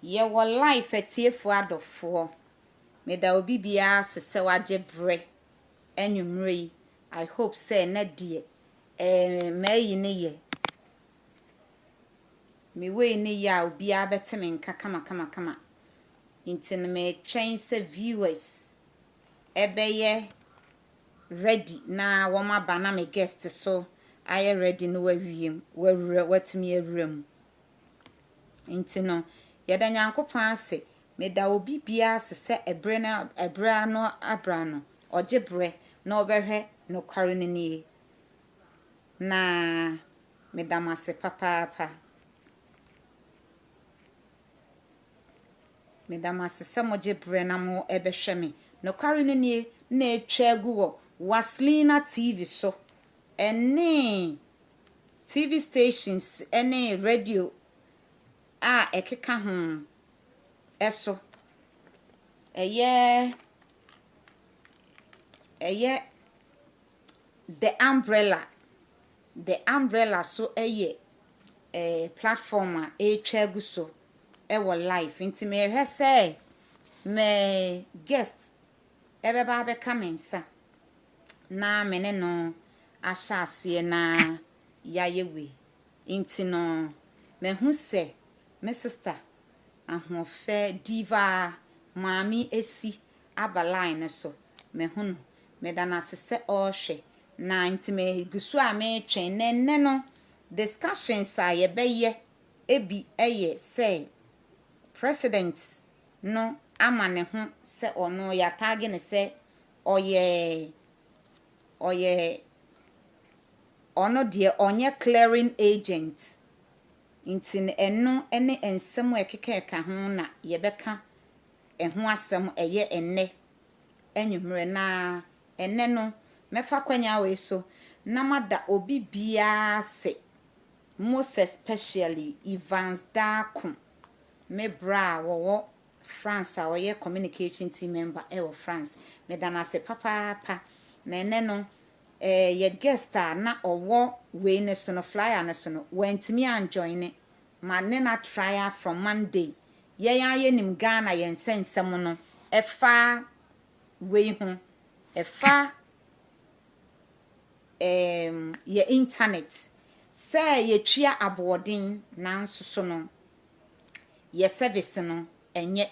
Ye wo life etiefo adofo. Me da obi bia sese waje bre. Enwumre. I hope say na die. Meyi ne ye. Me we ne ya obi abeteme nka kama. Inti no me train se viewers. Ebeye ready na woma ba na me guest so aye ready no wawiem watimi awuram. Inti no yeda nyankopon ase me da obi bia sese ebra no abra no ojebre na obehwe nokware ni na me da mase papa me da mase se mojebre na mo ebehwe me nokware ni na etwa gu wo Waslina TV so ene TV stations ene radio ekeka ho eso eye the umbrella so eye platform etwa gu so wo live inti me hwe say me guest ebeba be kamensa na mene no ashase na yayewe inti no me hu se me sister ahofe diva mami esi abaline so me hu no me dana sese ohwe na inti me gusu a me twen nenne no discussions a ye beye ebi eye say president no amane hu se ono ya tag ne se oye ono de onye clearing agent inti eno ene ensem ekeka ho na yebeka eho asem eye enne enwumre na enne no mefa kwanya we so na mada obi bia se most especially Evans Dakum me bra wo France a oye communication team member wo France me dana se papa na enne no ye guest na owo we ne so no flyer ne so no wentimi an join ma ne na trial from Monday ye nim Ghana ye nsensem no efa we hu efa ye internet say ye twa abodin na nsoso no ye service no enye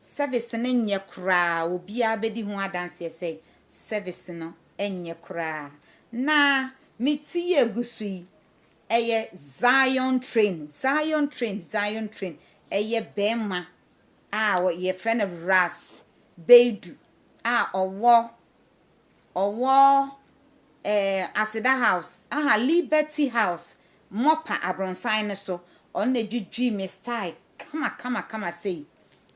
service ne nye kura obi abedi hu adanse say service no enye kura na miti egusui eye Zion train eye bema ye friend of ras bedu owo asida house Liberty house mopa abronsan ne so on na dwudwi me style kama say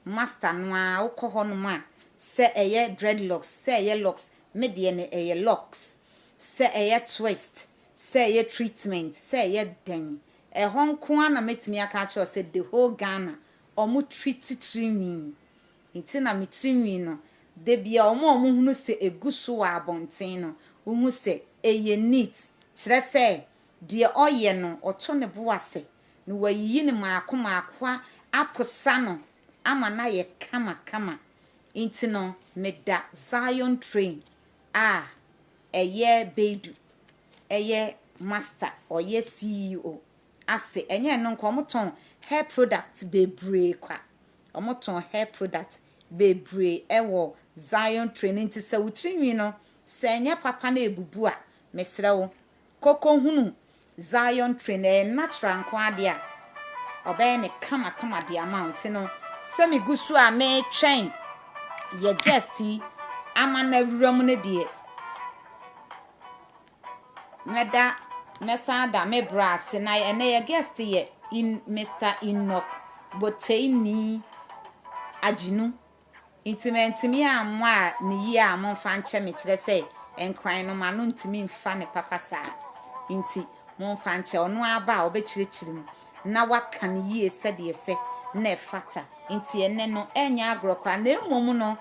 master no a ukoho no ma se eye dreadlocks se eye locks medie ne eye locks se eye twist se eye treatment se eye den honko ana metimi aka cho se the whole Ghana omo treat trinwi nti na metrinwi no de bia omo hunu se eguso wa abonten no uhu se eye neat kire se de oye no oto ne boase no wayiyi ne maako aposa no ama na ye kama nti no meda Zion train eye bedu eye master oye CEO ase enye no nko moton hair product bebre kwa omoton hair product bebre ewo Zion train nti se wutrinwi no se enye papa na ebubu a mesrewo koko hunu Zion train natural nko ade a obe ne kama the amount no se mi gusu a me twen ye guest ama na wuram ne de meda mesada me brass na ene ye guest ye in Mr. Enoch Boteini Aginu intimate mi amwa ni yi a monfa nche me kire se enkran no ma no ntimi mfa ne papa sa inti monfa nche ono aba obekirikirim na waka ne yi ese de ese na fata inti ene no enya agrokwa na emom no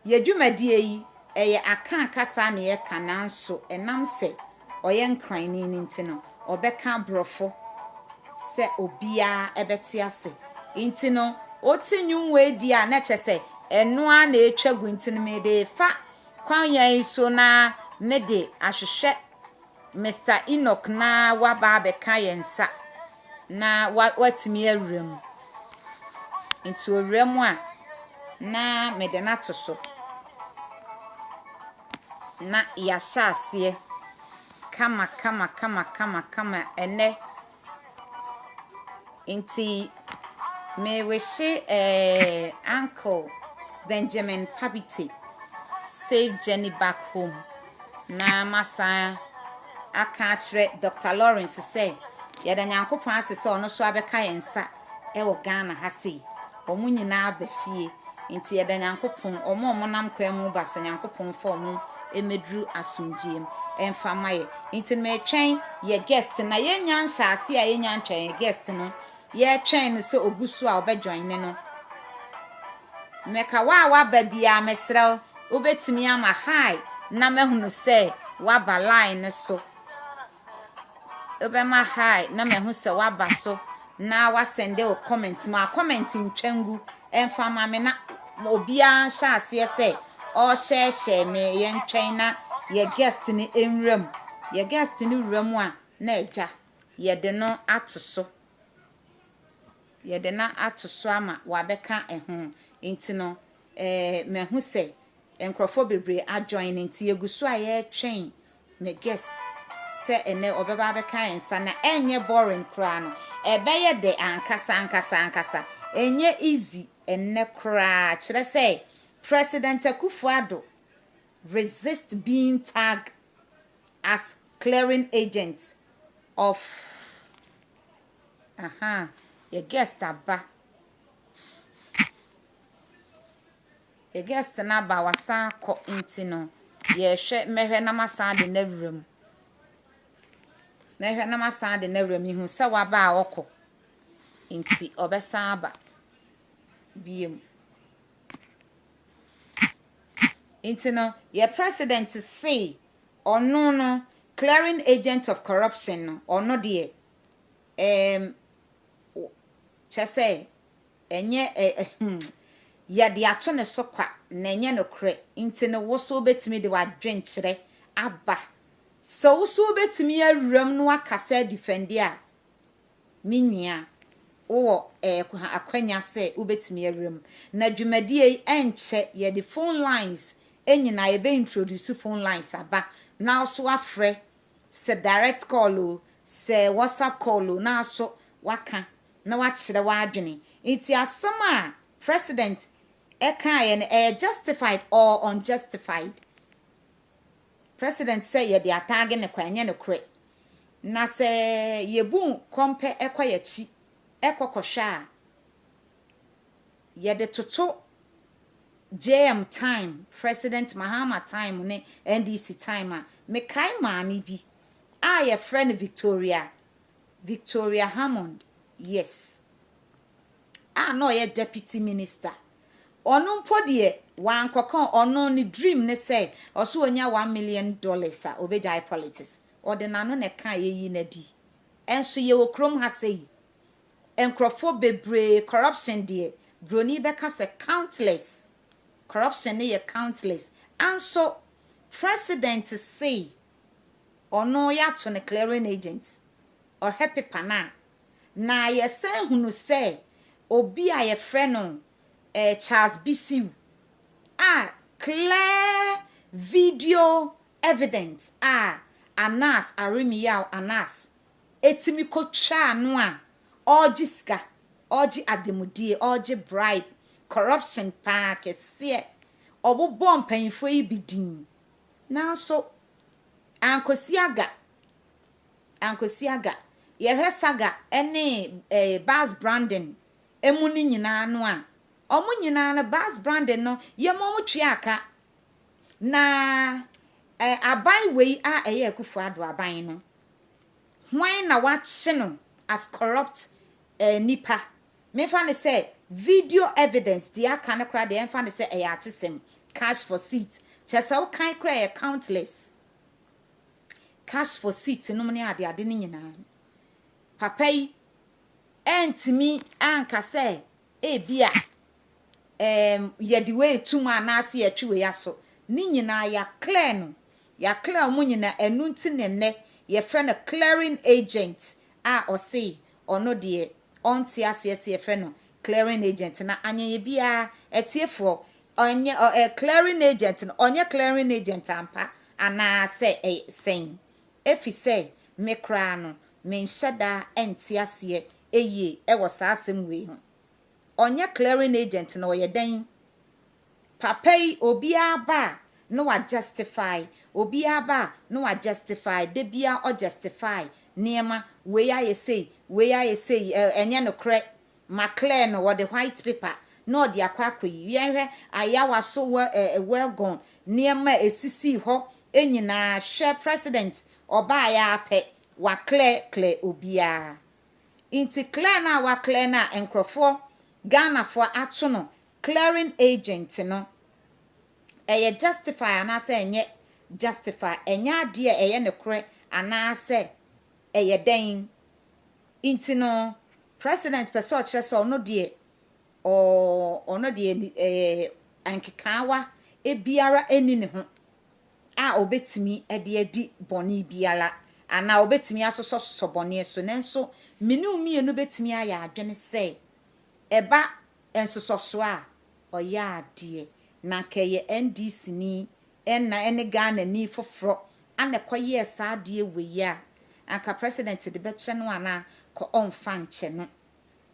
yedwumadie yi eye aka kasa na ye kananso enam se oye nkran ni nti no obeka brofo se obia ebeti ase inti no oti nwunwe di a na chese eno a na etwagu inti no me de fa kwan yan so na me de ahwehwe Mr. Enoch na waba abeka yensa na watimi awrem inti owrem a na me de na to so na ya shaase kama ene inti me wishi Uncle Benjamin Pabiti save journey back home na masa aka kire Dr. Lawrence say yeda nyankopon asese ono so abeka yensa e wo Ghana ha sei omu nyina abafie inti yeda nyankopon omo nam kwamu ba so nyankopon for mu emedru asumdiem enfamaye inti me twen ye guest na ye nyan hyase a ye nyan twen ye guest no ye twen no so ogusu a obejoin ne no meka wa ba bia mesrew obetimi ama high na mehunu se wa ba line so obema high na mehu se wa ba so na wa sende o comment ma comment ntwangu enfama me na obia hyase se o share me ye ntwen na ye guest ni enwram ye guest ni wram a na eja ye de no atoso ye de na atoso ama wa beka eho inti no mehu se enkrofo bebre ajoin inti yeguso a ye twen me guest se ene obeba beka ensa na enye boring kra no ebeye de ankasa enye easy enne kra kire se President Akufo-Addo resist being tagged as clearing agent of your guest aba your guest na ba wasa ko inti no ye hwe mehwe na masa de na wrem mehwe na masa de na wrem ihu se wa ba woko inti obesa aba biem inti no your president say no clearing agent of corruption no ono de chese enye ya de ato ne sokwa na enye no kre inti no wo so betimi de wadwen kire aba so wo so betimi awram no akasa defendi a minua wo akwanya se ubetimi awram na dwumadie enche ye the phone lines enyina ye be introduce phone lines aba na so afre se direct call o se WhatsApp call o na so waka na wachire wadwene iti asama president eka justified or unjustified president say ye the attack ne kwanye ne kre na se yebu kompe ekwayachi ekokosha ye de toto JM time President Mahama time ne NDC time a me kai maami bi a ye friend Victoria Hammond yes no ye deputy minister onu mpodie wan kokon onu ni dream ne say oso onya $1 million a obejai politics ordinano ne kan yeyi na di enso ye okrom ha sei enkrofo bebre corruption die broni beka se countless corruption ne countless and so president say ono ya to ne clearing agent or happy pana na ye say hunu say obi a ye frɛ no Charles Bisiu clear video evidence Anas Arimiyaw Anas etimi ko twa no a ojiska oji ademudie oji bribe corruption pack ese obobom panfo yi bidin na so ankosiaga ye hwesaga ene Bas Brandon emuni nyina no a omu nyina na Bas Brandon no ye momu twiaka na aban wei eye Akufo-Addo aban no hwan na wache no as corrupt nipa me fa ne say video evidence dia kan kra de fa ne say atesem cash for seat chesa wo kan kra countless cash for seat no mne ade ni nyina papa yi entimi anka say bia ye the way tuma na ase atwi ya so ni nyina ya clear no ya clear mu nyina enu nti ne ye friend a clearing agent o say ono de onti ase ye friend no clearing agent na anyeye bia etiefo onye clearing agent no onye clearing agent ampa ana say sen efi say me kra no me nhyeda enti ase eye wo saa asem we ho onye clearing agent na oye den papai obia ba no wa justify obia ba no wa justify de bia o justify niema we ya say enye no kre ma clear no the white paper no de akwakoyi yenhwe ayawa so well gone niema esisi ho enyina hwe president oba ya ape wa clear obia inti clear na wa clear na enkrofo Ghana for ato no clearing agent no justify ana say enye justify enye ade ne kore ana say den inti no president person kire so no de ono de ankekawa biara eni ne ho a obetimi de adi boni biara ana obetimi asoso boni so nenso menu mienu betimi aya adwene say eba ensososo a oya ade na keye NDC ni ene Ghana ni foforo ana koye sa ade we ya anka president de be che no ana ko onfa nche no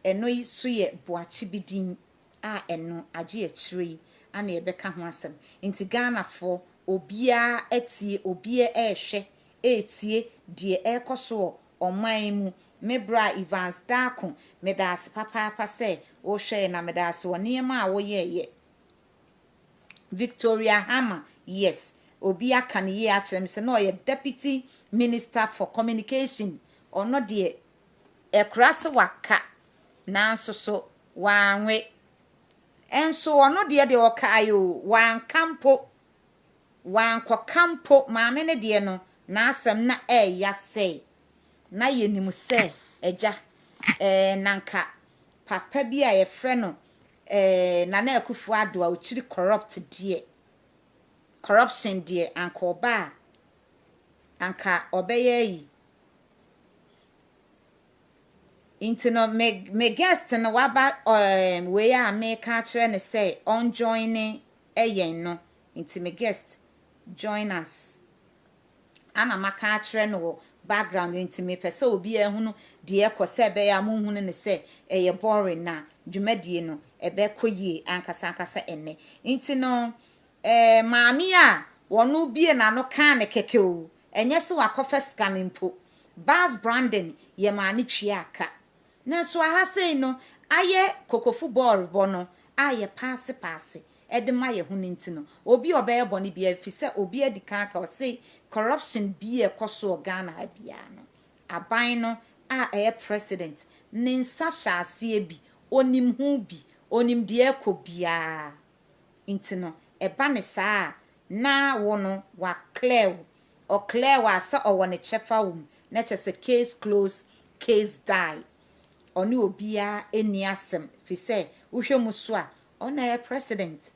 eno isu ye boachi bidin a eno age akire ana ebeka ho asem nti Ghana fo obia etie obia ehwe etie die ekoso oman mu mebra Evans Dako medas papa say o hwe na medas woniema a wo ye Victoria Hammer yes obi aka ne ye akyerem se no ye deputy minister for communication ono de ekrase waka na so wanwe enso ono de okayo wan kampo wan kampo maame ne de no na asem na ya say na yenim se eja nanka papa bi a ye frɛ no Nana Akufo Addo a ochiri corruption die anka oba anka obeye yi intino me guest no waba we a me ka kire ne say on joining eyen no inti me guest join us ana maka kire no background inti me pese obi ehunu de ekose be ya munhunu ne say eye boring na dwumadie no ebe koyie ankasa enne inti no maami a wonu bie na no kan ne keke o enye se wakofa scanning po bas branding ye ma ne twie aka na so aha sei no aye kokofu ball bono aye pass edema ye hu ninti no obi obeye boni bia fise obi adika aka o sei corruption bie koso Ghana bia no aban no a president ninsa hyase bi onim hu bi onim de ekobia inti no eba ne saa na wono wa clear o clear wa sa o wone chefa wum na chese case close case die oni obia eni asem fi say uhwemu so a ona president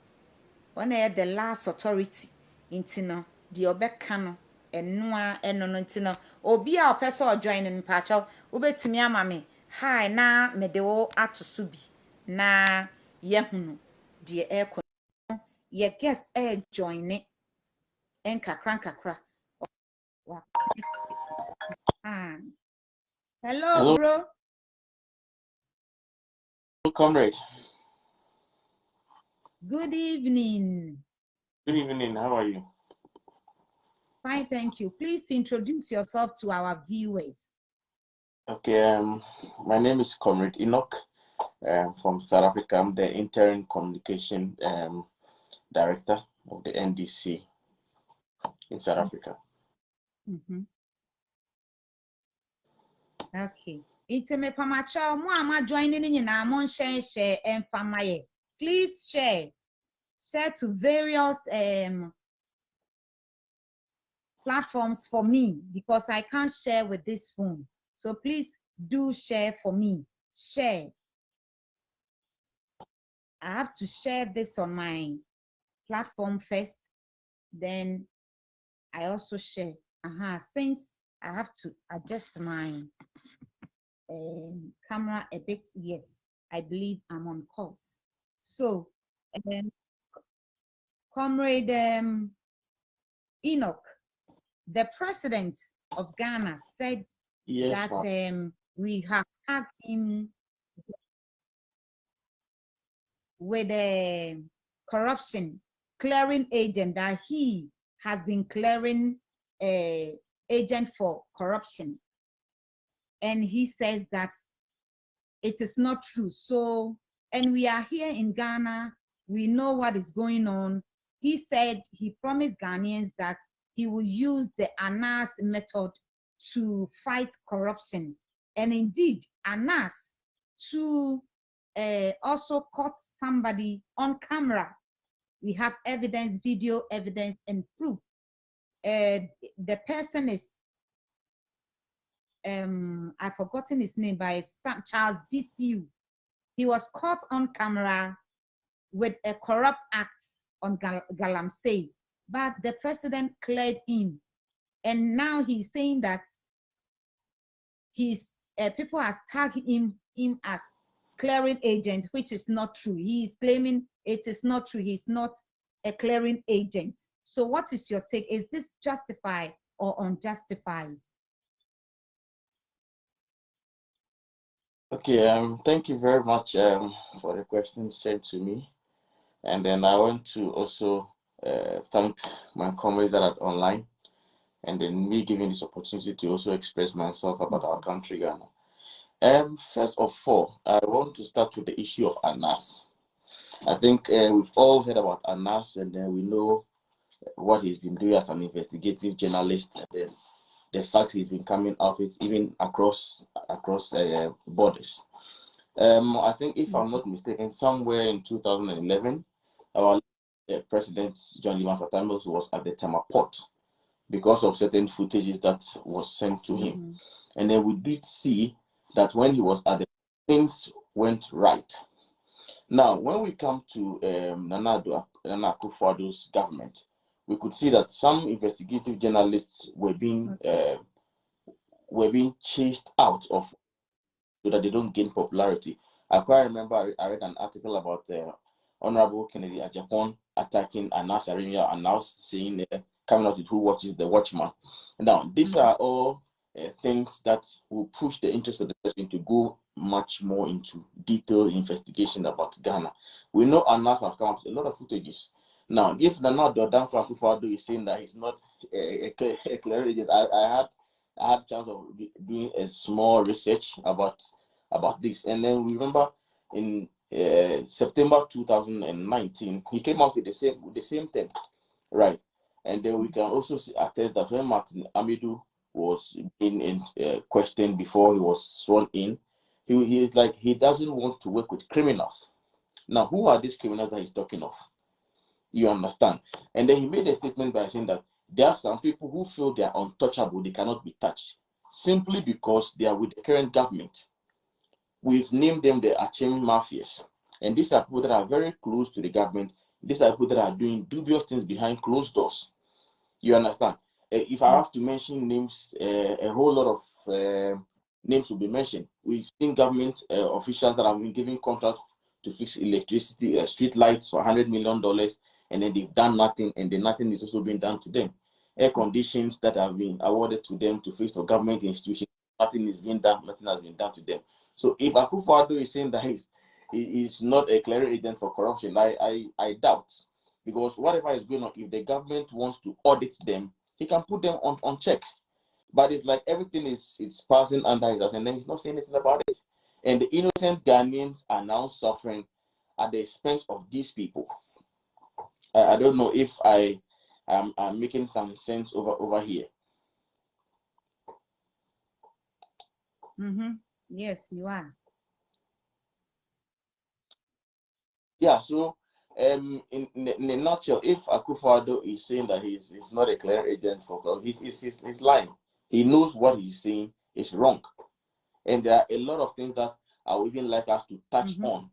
ona the last authority inti no de obeka no enoa eno no inti no obia opese o join in pacho obetimi amame hi na mede wo atoso bi na yehunu de ye guest join it enkakra wa hello bro comrade. Good evening. Good evening. How are you? Fine, thank you. Please introduce yourself to our viewers. Okay, my name is Comrade Enoch from South Africa. I'm the interim communication director of the NDC in South Africa. Okay. It's me pamacha mo ama joining in na mo share enfamaye. Please share to various platforms for me because I can't share with this phone. So please do share for me share. I have to share this on my platform first, then I also share. Since I have to adjust my camera a bit, yes, I believe I'm on course. So, um, Comrade Enoch, the president of Ghana said Yes, that we have tagged him with a corruption clearing agent, that he has been clearing a agent for corruption. And he says that it is not true. So, and we are here in Ghana, we know what is going on. He said he promised Ghanaians that he will use the ANAS method to fight corruption. And indeed, ANAS to also caught somebody on camera. We have evidence, video evidence, and proof. The person is, I've forgotten his name, by Charles BCU. He was caught on camera with a corrupt act on Galamsey, but the president cleared him. And now he's saying that his people has tagged him as clearing agent, which is not true. He is claiming it is not true. He's not a clearing agent. So what is your take? Is this justified or unjustified? okay. Thank you very much for the question sent to me. And then I want to also thank my comrades that are online, and then me giving this opportunity to also express myself about our country, Ghana. First of all, I want to start with the issue of ANAS. I think we've all heard about ANAS, and then we know what he's been doing as an investigative journalist, and then the fact he's been coming out with even across borders. I think, if I'm not mistaken, somewhere in 2011, our president John Liman Satamos was at the Tema port because of certain footages that was sent to him, and then we did see that when he was at the, things went right. Now, when we come to Nana Akufo-Addo's government, we could see that some investigative journalists were being chased out of, so that they don't gain popularity. I quite remember I read an article about Honorable Kennedy Ajapon attacking Anas Arimia and now saying coming out with Who Watches the Watchman. Now, these are all things that will push the interest of the person to go much more into detailed investigation about Ghana. We know Anas have come up with a lot of footages. Now, if Nana Danko Akufo-Addo is saying that he's not a clear agent, I had a chance of doing a small research about this, and then we remember in September 2019 he came out with the same thing, right? And then we can also attest that when Martin Amidu was being questioned before he was sworn in, he is like, he doesn't want to work with criminals. Now, who are these criminals that he's talking of? You understand? And then he made a statement by saying that there are some people who feel they are untouchable, they cannot be touched, simply because they are with the current government. We've named them the Achim Mafias. And these are people that are very close to the government. These are people that are doing dubious things behind closed doors. You understand? If I have to mention names, a whole lot of names will be mentioned. We've seen government officials that have been given contracts to fix electricity, street lights for $100 million, and then they've done nothing, and then nothing is also being done to them. Air conditions that have been awarded to them to fix the government institutions, nothing is being done, nothing has been done to them. So if Akufo-Addo is saying that he is not a clear agent for corruption, I doubt. Because whatever is going on, if the government wants to audit them, he can put them on check. But it's like everything is passing under his eyes, and then he's not saying anything about it. And the innocent Ghanaians are now suffering at the expense of these people. I don't know if I'm making some sense over here. Yes, you are. Yeah, so in a nutshell, if Akufo-Addo is saying that he's not a clear agent for corruption, he's lying. He knows what he's saying is wrong. And there are a lot of things that I would even like us to touch on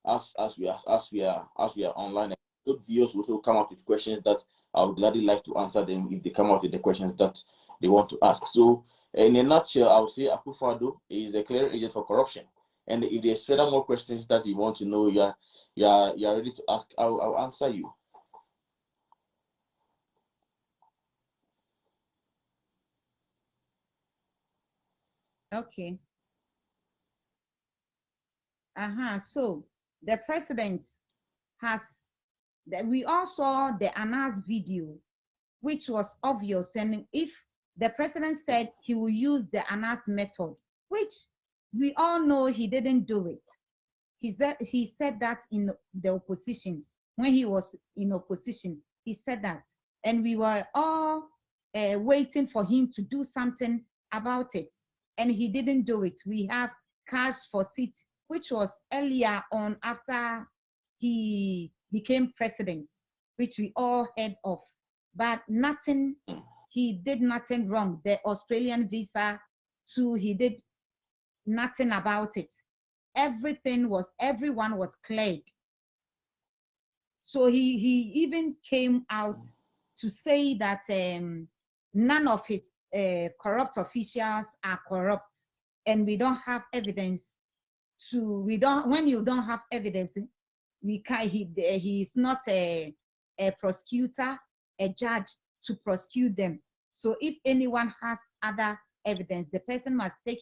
as we are online. Good viewers also come out with questions that I would gladly like to answer them if they come out with the questions that they want to ask. So in a nutshell, I would say Akufo-Addo is a clear agent for corruption. And if there's further more questions that you want to know, you're ready to ask, I'll answer you. Okay. So the president has that we all saw the Anas video, which was obvious. And if the president said he will use the Anas method, which we all know he didn't do it. He said that in the opposition, when he was in opposition, he said that. And we were all waiting for him to do something about it. And he didn't do it. We have cash for seats, which was earlier on after he became president, which we all heard of. But nothing, he did nothing wrong. The Australian visa too, he did nothing about it. Everyone was cleared. So he even came out to say that none of his corrupt officials are corrupt, and we don't have evidence when you don't have evidence, he is not a prosecutor, a judge to prosecute them. So if anyone has other evidence, the person must take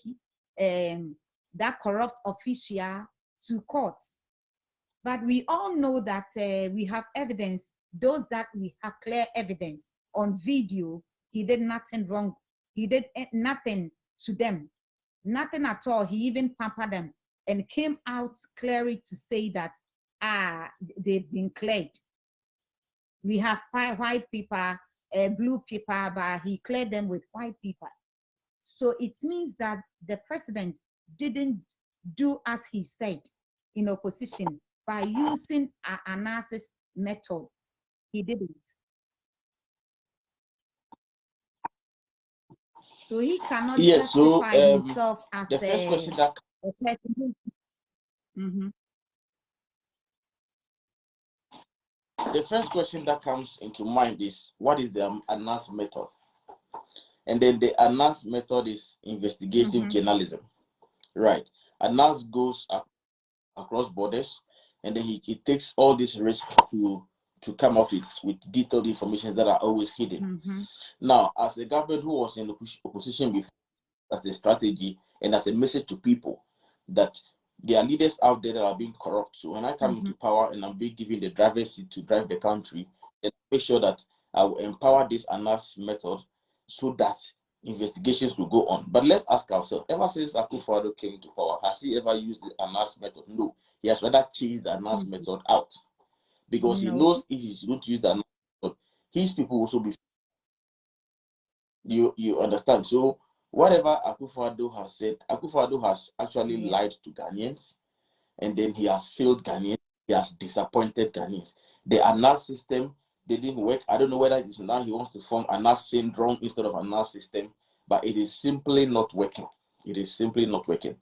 that corrupt official to court. But we all know that we have evidence, those that we have clear evidence on video, he did nothing wrong. He did nothing to them, nothing at all. He even pampered them and came out clearly to say that they've been cleared. We have white paper, blue paper, but he cleared them with white paper. So it means that the president didn't do as he said in opposition by using an analysis method. He didn't. So he cannot justify himself as the first question that a person. The first question that comes into mind is, what is the ANAS method? And then the ANAS method is investigative journalism, right? ANAS goes across borders, and then he takes all this risk to come up with detailed information that are always hidden. Now, as a government who was in opposition before, as a strategy and as a message to people that there are leaders out there that are being corrupt. So when I come into power and I'm being given the driver's seat to drive the country, then make sure that I will empower this ANAS method so that investigations will go on. But let's ask ourselves, ever since Akufo-Addo came into power, has he ever used the ANAS method? No. He has rather changed the ANAS method out because he knows if he's going to use the ANAS method, his people will also be. You understand? So whatever Akufo-Addo has said, Akufo-Addo has actually lied to Ghanaians, and then he has failed Ghanaians. He has disappointed Ghanaians. The ANAS system didn't work. I don't know whether it is now he wants to form ANAS syndrome instead of ANAS system, but it is simply not working. It is simply not working.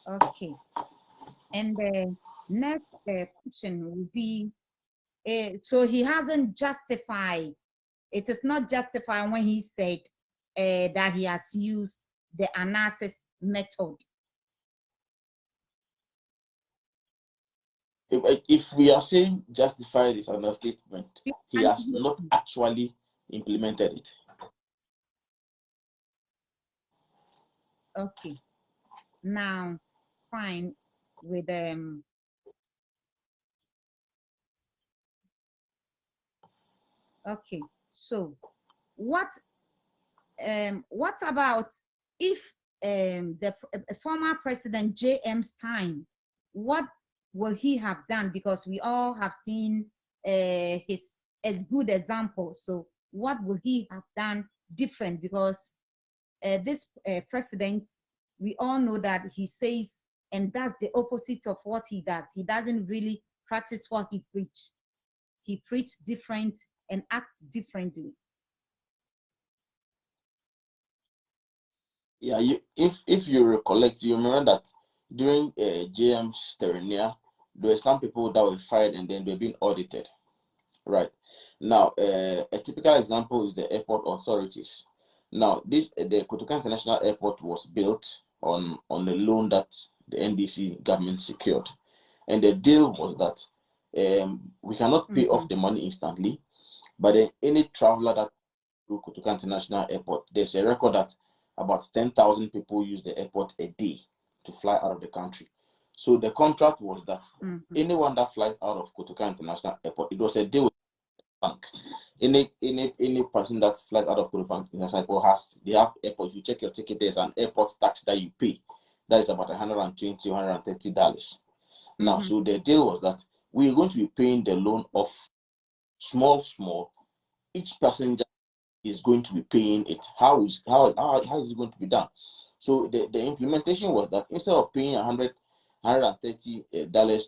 Okay. And the next question will be, so he hasn't justified, it is not justified when he said that he has used the analysis method. If we are saying justified is an understatement, he has not actually implemented it. Okay. Now, fine with okay. So what about if the former president JM's time, what will he have done? Because we all have seen his as good example. So what will he have done different? Because this president, we all know that he says and does the opposite of what he does. He doesn't really practice what he preach. He preached different and acts differently. Yeah, if you recollect, you remember that during JM's tenure, there were some people that were fired and then they're being audited. Right. Now, a typical example is the airport authorities. Now, the Kotoka International Airport was built on a loan that the NDC government secured, and the deal was that we cannot pay off the money instantly, but then any traveler that through Kotoka International Airport, there's a record that about 10,000 people use the airport a day to fly out of the country. So the contract was that anyone that flies out of Kotoka International Airport, it was a deal with the bank. Any person that flies out of Kotoka International Airport they have airport. If you check your ticket, there's an airport tax that you pay. That is about $120, $130. Now, so the deal was that we're going to be paying the loan off small. Each passenger is going to be paying it. How is it going to be done? So the implementation was that instead of paying $130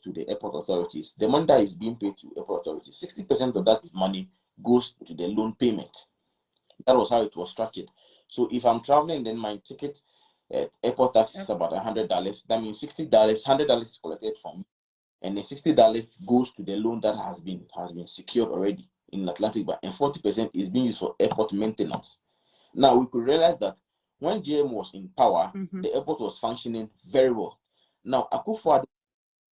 to the airport authorities, the money that is being paid to airport authorities, 60% of that money goes to the loan payment. That was how it was structured. So if I'm traveling, then my ticket airport tax is about $100. That means $60, $100 is collected from me, and then $60 goes to the loan that has been secured already in Atlantic Bank, and 40% is being used for airport maintenance. Now we could realize that when JM was in power, the airport was functioning very well. Now Akufo-Addo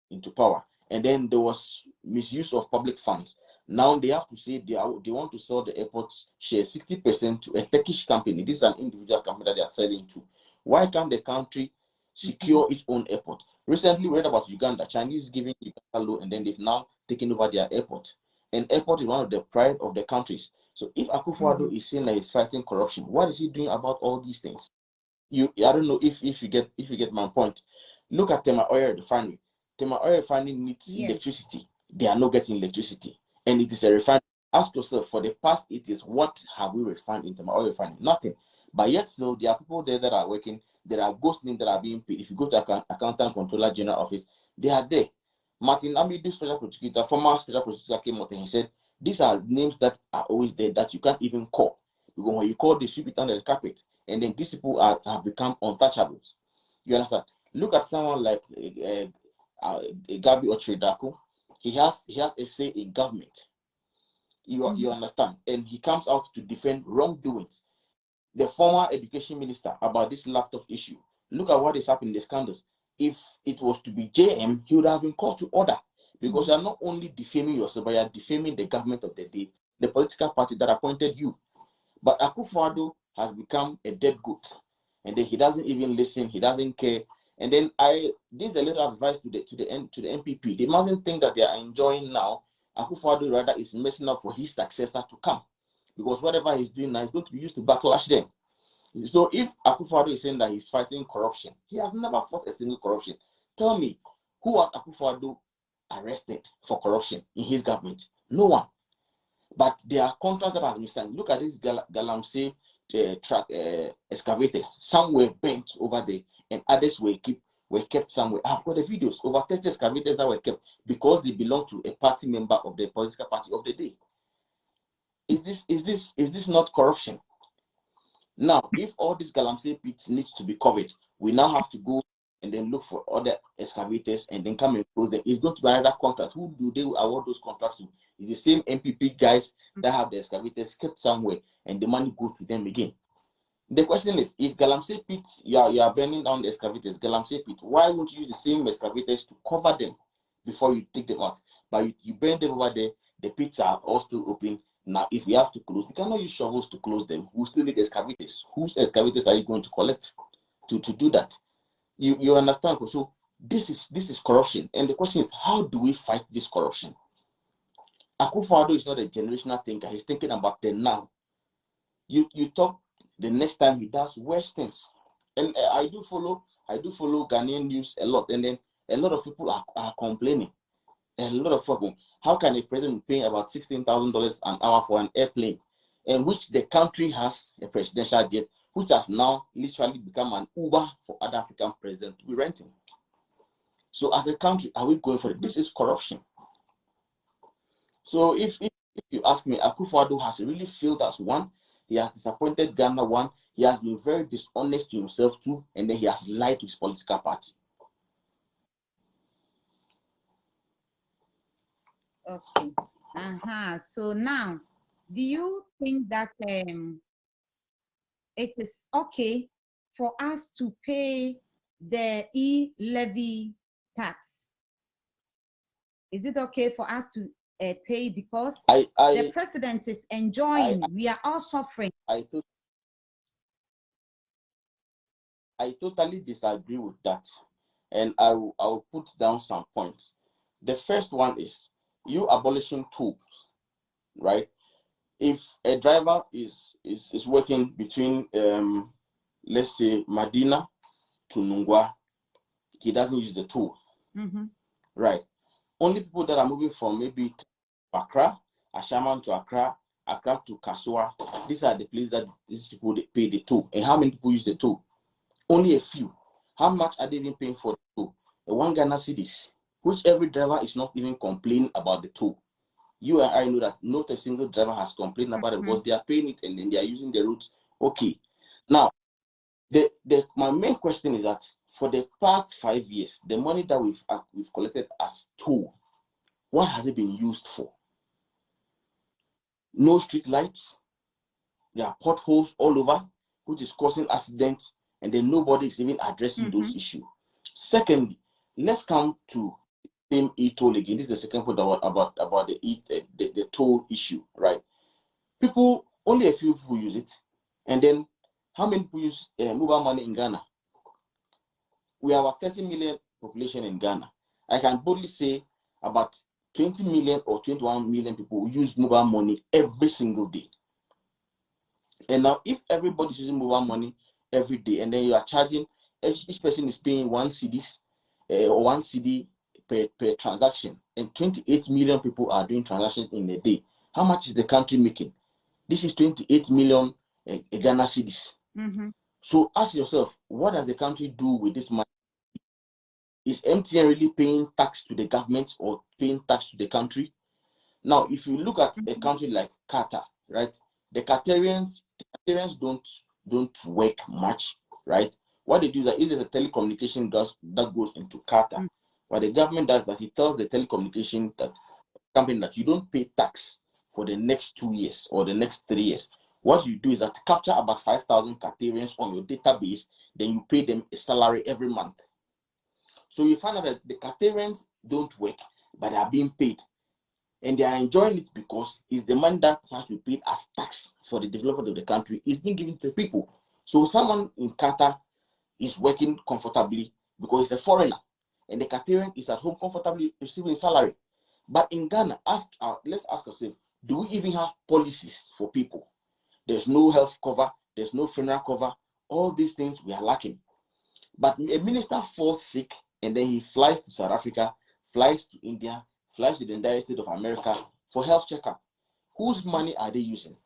into power, and then there was misuse of public funds. Now they have to say they want to sell the airport share 60% to a Turkish company. This is an individual company that they are selling to. Why can't the country secure its own airport? Recently, we read about Uganda. Chinese giving Uganda loan, and then they've now taken over their airport. And airport is one of the pride of the countries. So if Akufo-Addo is saying that he's fighting corruption, what is he doing about all these things? I don't know if you get my point. Look at Tema Oil Refinery. Tema Oil Refinery needs electricity. They are not getting electricity, and it is a refinery. Ask yourself, for the past it is, what have we refined in Tema Oil Refinery? Nothing. But yet still, there are people there that are working. There are ghost names that are being paid. If you go to Accountant Controller General Office, they are there. Martin Amidu, special prosecutor, former special prosecutor, came out and he said, these are names that are always there that you can't even call. Because when you call, they sweep it under the carpet. And then these people have become untouchables. You understand? Look at someone like Gabi Ochredako. He has a say in government. You understand? And he comes out to defend wrongdoings. The former education minister about this laptop issue. Look at what is happening in the scandals. If it was to be JM, he would have been called to order, because you are not only defaming yourself, but you are defaming the government of the day, the political party that appointed you. But Akufo-Addo has become a dead goat, and then he doesn't even listen. He doesn't care. And then this is a little advice to the NPP. They mustn't think that they are enjoying now. Akufo-Addo rather is messing up for his successor to come, because whatever he's doing now is going to be used to backlash them. So if Akufo-Addo is saying that he's fighting corruption, he has never fought a single corruption. Tell me, who has Akufo-Addo arrested for corruption in his government? No one. But there are contracts that have been signed. Look at these Galamsey truck excavators. Some were bent over there, and others were kept somewhere. I've got the videos. Over 30 excavators that were kept because they belong to a party member of the political party of the day. Is this not corruption? Now, if all these Galamsey pits needs to be covered, we now have to go and then look for other excavators and then come and close them. It's going to be another contract. Who do they award those contracts to? It's the same NPP guys that have the excavators kept somewhere, and the money goes to them again. The question is, if Galamsey pit, you are burning down the excavators, Galamsey pit, why won't you use the same excavators to cover them before you take them out? But you burn them over there, the pits are all still open. Now, if we have to close, we cannot use shovels to close them. We still need excavators. Whose excavators are you going to collect to do that? You understand? So this is corruption. And the question is, how do we fight this corruption? Akufo-Addo is not a generational thinker. He's thinking about the now. You talk the next time he does worse things. And I do follow Ghanaian news a lot. And then a lot of people are complaining. A lot of people. How can a president pay about $16,000 an hour for an airplane, in which the country has a presidential jet, which has now literally become an Uber for other African presidents to be renting? So as a country, are we going for it? This is corruption. So if you ask me, Akufo-Addo has really failed as one. He has disappointed Ghana. One, he has been very dishonest to himself too, and then he has lied to his political party. Okay. So now, do you think that it is okay for us to pay the e-levy tax? Is it okay for us to pay, because the president is enjoying, we are all suffering? I totally disagree with that, and I will put down some points. The first one is you abolishing tolls, right? If a driver is working between let's say Medina to Nokware, he doesn't use the toll, right? Only people that are moving from maybe Accra, Ashaman to Accra, Accra to Kasua, these are the places that these people they pay the toll. And how many people use the toll? Only a few. How much are they even paying for the toll? The 1 Ghana cedis, which every driver is not even complaining about the toll. You and I know that not a single driver has complained about it, because they are paying it and then they are using the routes. Okay. Now, my main question is that for the past 5 years, the money that we've collected as toll, what has it been used for? No street lights. There are potholes all over, which is causing accidents, and then nobody is even addressing those issues. Secondly, let's come to same e-toll again. This is the second point about the toll issue, right? People, only a few people use it, and then how many people use mobile money in Ghana? We have a 30 million population in Ghana. I can boldly say about 20 million or 21 million people use mobile money every single day. And now, if everybody's using mobile money every day, and then you are charging, each person is paying 1 cedis or 1 cedi per transaction, and 28 million people are doing transactions in a day, how much is the country making? This is 28 million Ghana cedis. So ask yourself, what does the country do with this money? Is MTN really paying tax to the government or paying tax to the country? Now, if you look at a country like Qatar, right, the Qatarians don't work much, right? What they do is that if there's a telecommunication that goes into Qatar, what the government does that, he tells the telecommunication company that you don't pay tax for the next 2 years or the next 3 years. What you do is that capture about 5,000 Qatarians on your database, then you pay them a salary every month. So you find out that the Qatarians don't work, but they are being paid. And they are enjoying it because it's the money that has to be paid as tax for the development of the country is being given to people. So someone in Qatar is working comfortably because he's a foreigner, and the Qatarian is at home comfortably receiving salary. But in Ghana, let's ask ourselves, do we even have policies for people? There's no health cover, there's no funeral cover. All these things we are lacking. But a minister falls sick, and then he flies to South Africa, flies to India, flies to the United States of America for health checkup. Whose money are they using?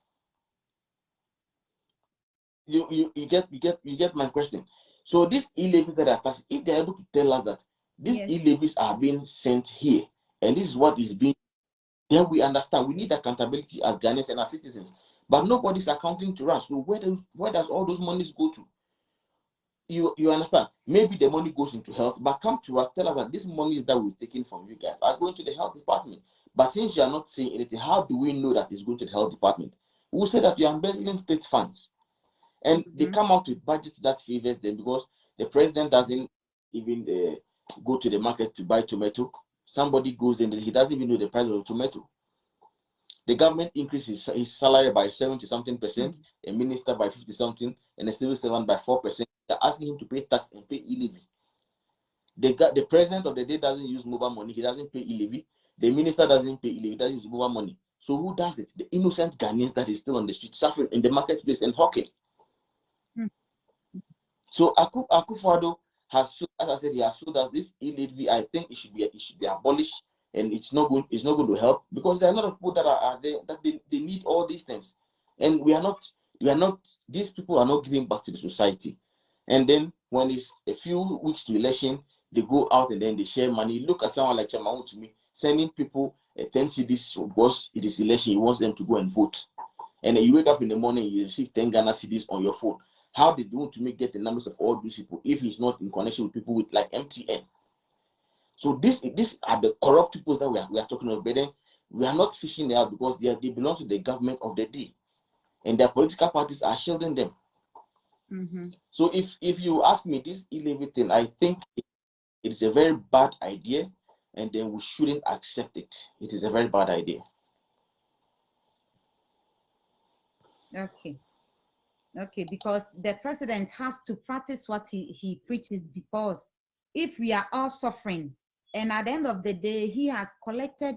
You get my question. So these e-levies that are taxed, if they're able to tell us that these e-levies are being sent here, and this is what is being, then we understand. We need accountability as Ghanaians and as citizens. But nobody's accounting to us. So where does all those monies go to? You understand? Maybe the money goes into health, but come to us, tell us that this money is that we're taking from you guys are going to the health department. But since you are not saying anything, how do we know that it's going to the health department? We will say that you are embezzling state funds. And they come out with budget that favors them, because the president doesn't even go to the market to buy tomato. Somebody goes in and he doesn't even know the price of tomato. The government increases his salary by 70-something%, a minister by 50-something, and a civil servant by 4%. They're asking him to pay tax and pay e-levy. The president of the day doesn't use mobile money. He doesn't pay e-levy. The minister doesn't pay e-levy. That is mobile money. So who does it? The innocent Ghanaians that is still on the street, suffering in the marketplace and hawking. So Akufo-Addo has felt, as I said, he has felt that this e-levy, I think it should be abolished, and it's not going to help, because there are a lot of people that are there that they need all these things, and these people are not giving back to the society. And then when it's a few weeks to election, they go out and then they share money. Look at someone like Chamawu to me, sending people 10 cedis because it is election. He wants them to go and vote. And then you wake up in the morning, you receive 10 Ghana cedis on your phone. How did they want to get the numbers of all these people if he's not in connection with people with like MTN? So these are the corrupt people that we are talking about. But then we are not fishing them out because they belong to the government of the day, and their political parties are shielding them. So if you ask me, this e-levy thing, I think it's a very bad idea, and then we shouldn't accept it. It is a very bad idea. Okay, because the president has to practice what he preaches, because if we are all suffering, and at the end of the day, he has collected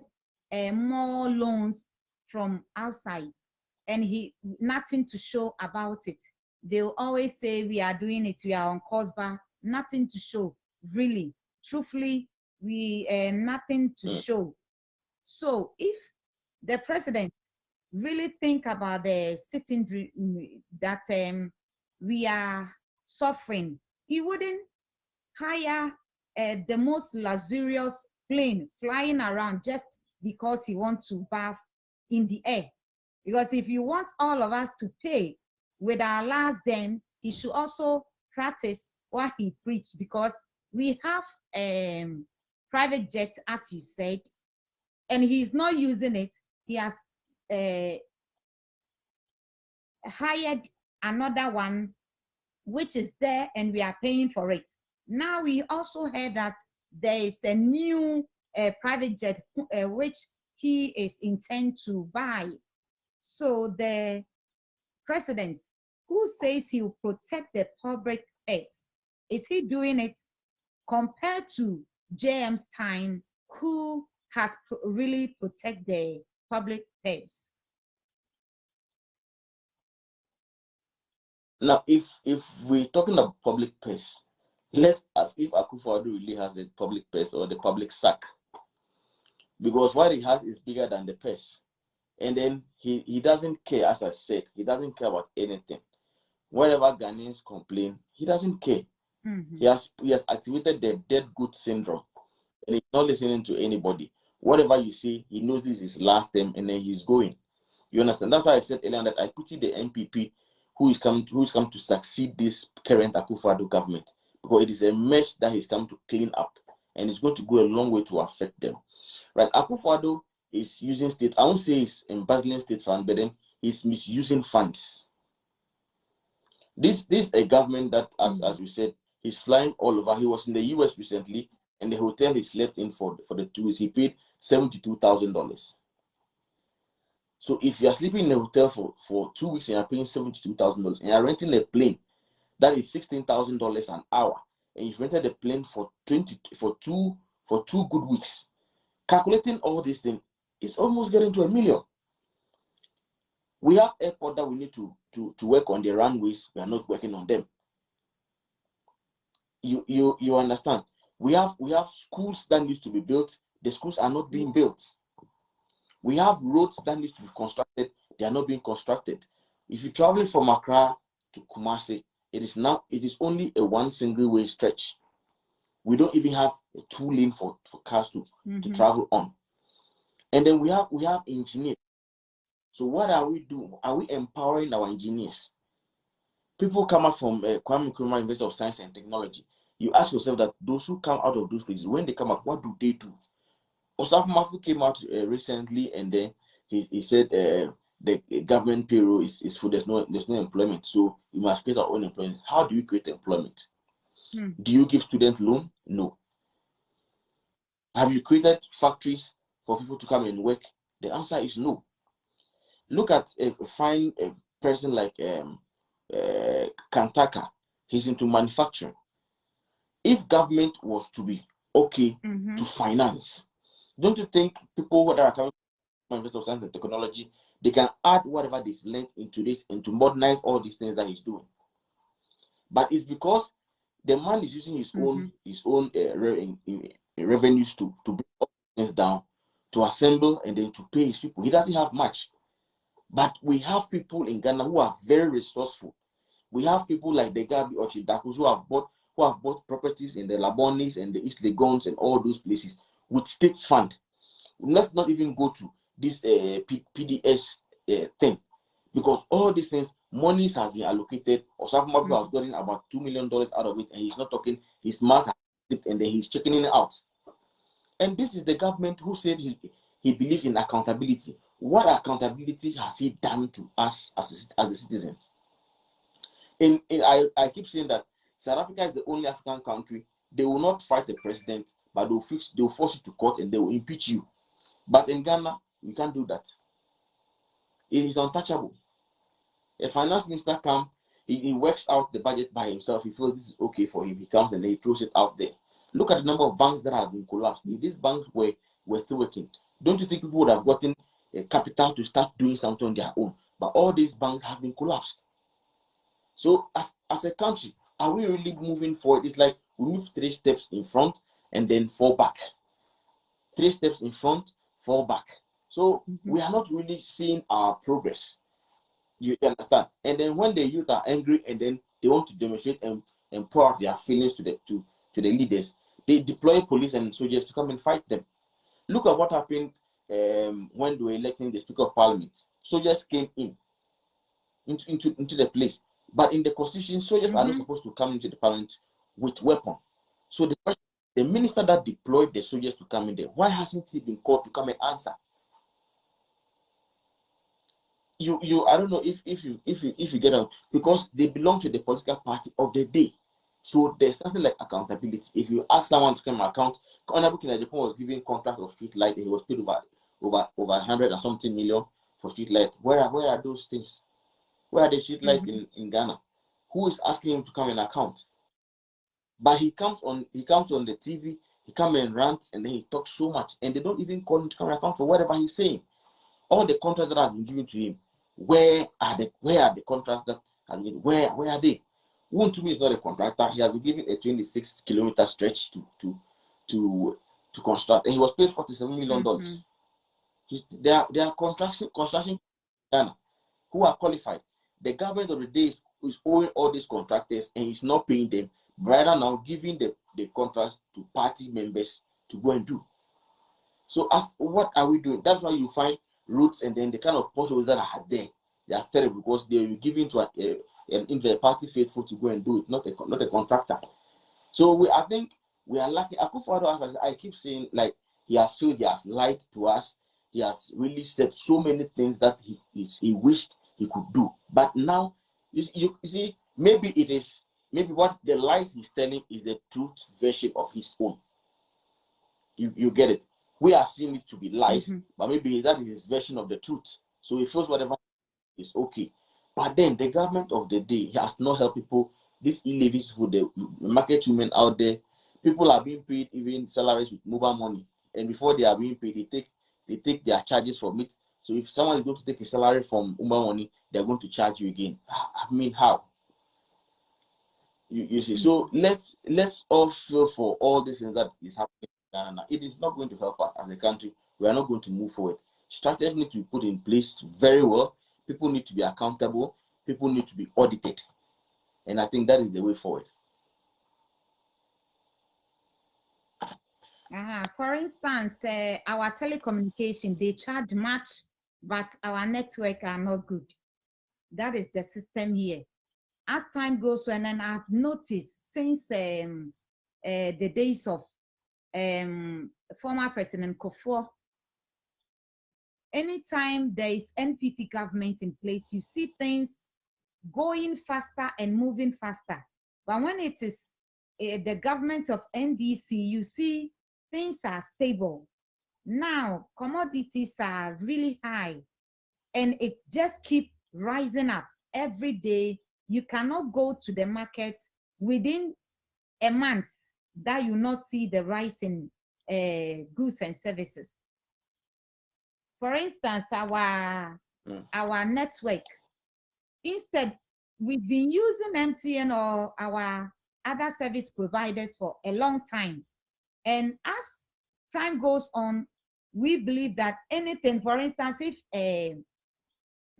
more loans from outside, and he nothing to show about it. They'll always say we are doing it, we are on course, but nothing to show. Really, truthfully, we nothing to show. So if the president really think about the sitting that we are suffering, he wouldn't hire the most luxurious plane flying around just because he wants to bath in the air. Because if you want all of us to pay with our last, then he should also practice what he preached, because we have private jets, as you said, and he's not using it. He has hired another one, which is there, and we are paying for it. Now we also heard that there is a new private jet which he is intent to buy. So the president, who says he will protect the public purse, is he doing it compared to JM's time, who has really protect the public purse? Now, if we're talking about public purse, let's ask if Akufo-Addo really has a public purse or the public sack, because what he has is bigger than the purse. And then he doesn't care, as I said, he doesn't care about anything. Wherever Ghanaians complain, he doesn't care. He has activated the dead good syndrome, and he's not listening to anybody. Whatever you say, he knows this is his last term, and then he's going. You understand? That's why I said earlier that I pity the NPP who is come to succeed this current Akufo-Addo government, because it is a mess that he's come to clean up, and it's going to go a long way to affect them. Right? Akufo-Addo is using state, I won't say he's embezzling state funds, but then he's misusing funds. This is a government that, as we said, he's flying all over. He was in the US recently, and the hotel he slept in for the 2 weeks, he paid $72,000. So if you are sleeping in a hotel for 2 weeks and you're paying $72,000, and you're renting a plane, that is $16,000 an hour, and you've rented the plane for two good weeks. Calculating all these things, it's almost getting to $1 million. We have airport that we need to work on the runways. We are not working on them. You understand? We have schools that need to be built. The schools are not being built. We have roads that need to be constructed. They are not being constructed. If you're traveling from Accra to Kumasi, it is only a one single way stretch. We don't even have a 2-lane for cars to travel on. And then we have engineers. So what are we doing? Are we empowering our engineers? People come out from Kwame Nkrumah University of Science and Technology. You ask yourself that those who come out of those places, when they come out, what do they do? Osaf Mafu came out recently, and then he said the government payroll is full. There's no employment, so you must create our own employment. How do you create employment? Do you give student loan? No. Have you created factories for people to come and work? The answer is no. Look at a fine person like Kantaka. He's into manufacturing. If government was to be okay to finance, don't you think people that are coming from University of Science and Technology, they can add whatever they've learned into this and to modernize all these things that he's doing? But it's because the man is using his own revenues to bring all things down, to assemble, and then to pay his people. He doesn't have much. But we have people in Ghana who are very resourceful. We have people like the Gabi Ochidakus who have bought properties in the Labonis and the East Legons and all those places with states fund. Let's not even go to this PDS thing, because all these things, monies has been allocated, or some mafia has gotten about $2 million out of it, and he's not talking, his mouth has it, and then he's checking it out. And this is the government who said he believes in accountability. What accountability has he done to us as the citizens? I keep saying that South Africa is the only African country, they will not fight the president, but they'll force you to court and they will impeach you. But in Ghana, we can't do that. It is untouchable. A finance minister comes, he works out the budget by himself. He feels this is okay for him. He comes and he throws it out there. Look at the number of banks that have been collapsed. If these banks were still working, don't you think people would have gotten a capital to start doing something on their own? But all these banks have been collapsed. So as a country, are we really moving forward? It's like we move 3 steps in front and then fall back. 3 steps in front, fall back. So we are not really seeing our progress. You understand? And then when the youth are angry and then they want to demonstrate and pour out their feelings to the leaders, they deploy police and soldiers to come and fight them. Look at what happened when they were electing the Speaker of Parliament. Soldiers came into the place. But in the constitution, soldiers are not supposed to come into the parliament with weapons. So the minister that deployed the soldiers to come in there, why hasn't he been called to come and answer? I don't know if you get out, because they belong to the political party of the day. So there's nothing like accountability. If you ask someone to come account, Honorable Kennedy Japan was given contract of street light, and he was paid over 100 and something million for street light. Where are those things? Where are the street lights in Ghana? Who is asking him to come and account? But he comes on the TV, he comes and rants, and then he talks so much, and they don't even call him to come and account for whatever he's saying. All the contracts that have been given to him, where are the contracts that have been, where are they? Wontumi is not a contractor. He has been given a 26-kilometer stretch to construct, and he was paid $47 million. There are construction Ghana who are qualified. The government of the day is owing all these contractors, and he's not paying them, rather now giving the contracts to party members to go and do. So what are we doing? That's why you find routes, and then the kind of potholes that are there, they are terrible, because they were given to a party faithful to go and do it, not a contractor. So I think we are lucky. Akufo-Addo, as I keep saying, like, he has lied to us. He has really said so many things that he wished he could do. But now, you see, maybe what the lies he's telling is the truth version of his own. You get it? We are seeing it to be lies, but maybe that is his version of the truth. So he feels whatever is okay. But then the government of the day has not helped people. These e-levies with the market women out there, people are being paid even salaries with mobile money, and before they are being paid, they take their charges from it. So if someone is going to take a salary from mobile money, they're going to charge you again. I mean, how? You see, so let's all feel for all this things that is happening in Ghana. It is not going to help us as a country. We are not going to move forward. Strategies need to be put in place very well. People need to be accountable. People need to be audited. And I think that is the way forward. For instance, our telecommunication, they charge much, but our network are not good. That is the system here. As time goes on, and I've noticed since the days of former President Kufuor, anytime there is NPP government in place, you see things going faster and moving faster. But when it is the government of NDC, you see things are stable. Now, commodities are really high, and it just keeps rising up every day. You cannot go to the market within a month that you not see the rise in goods and services. For instance, our network, instead, we've been using MTN or our other service providers for a long time. And as time goes on, we believe that anything, for instance, if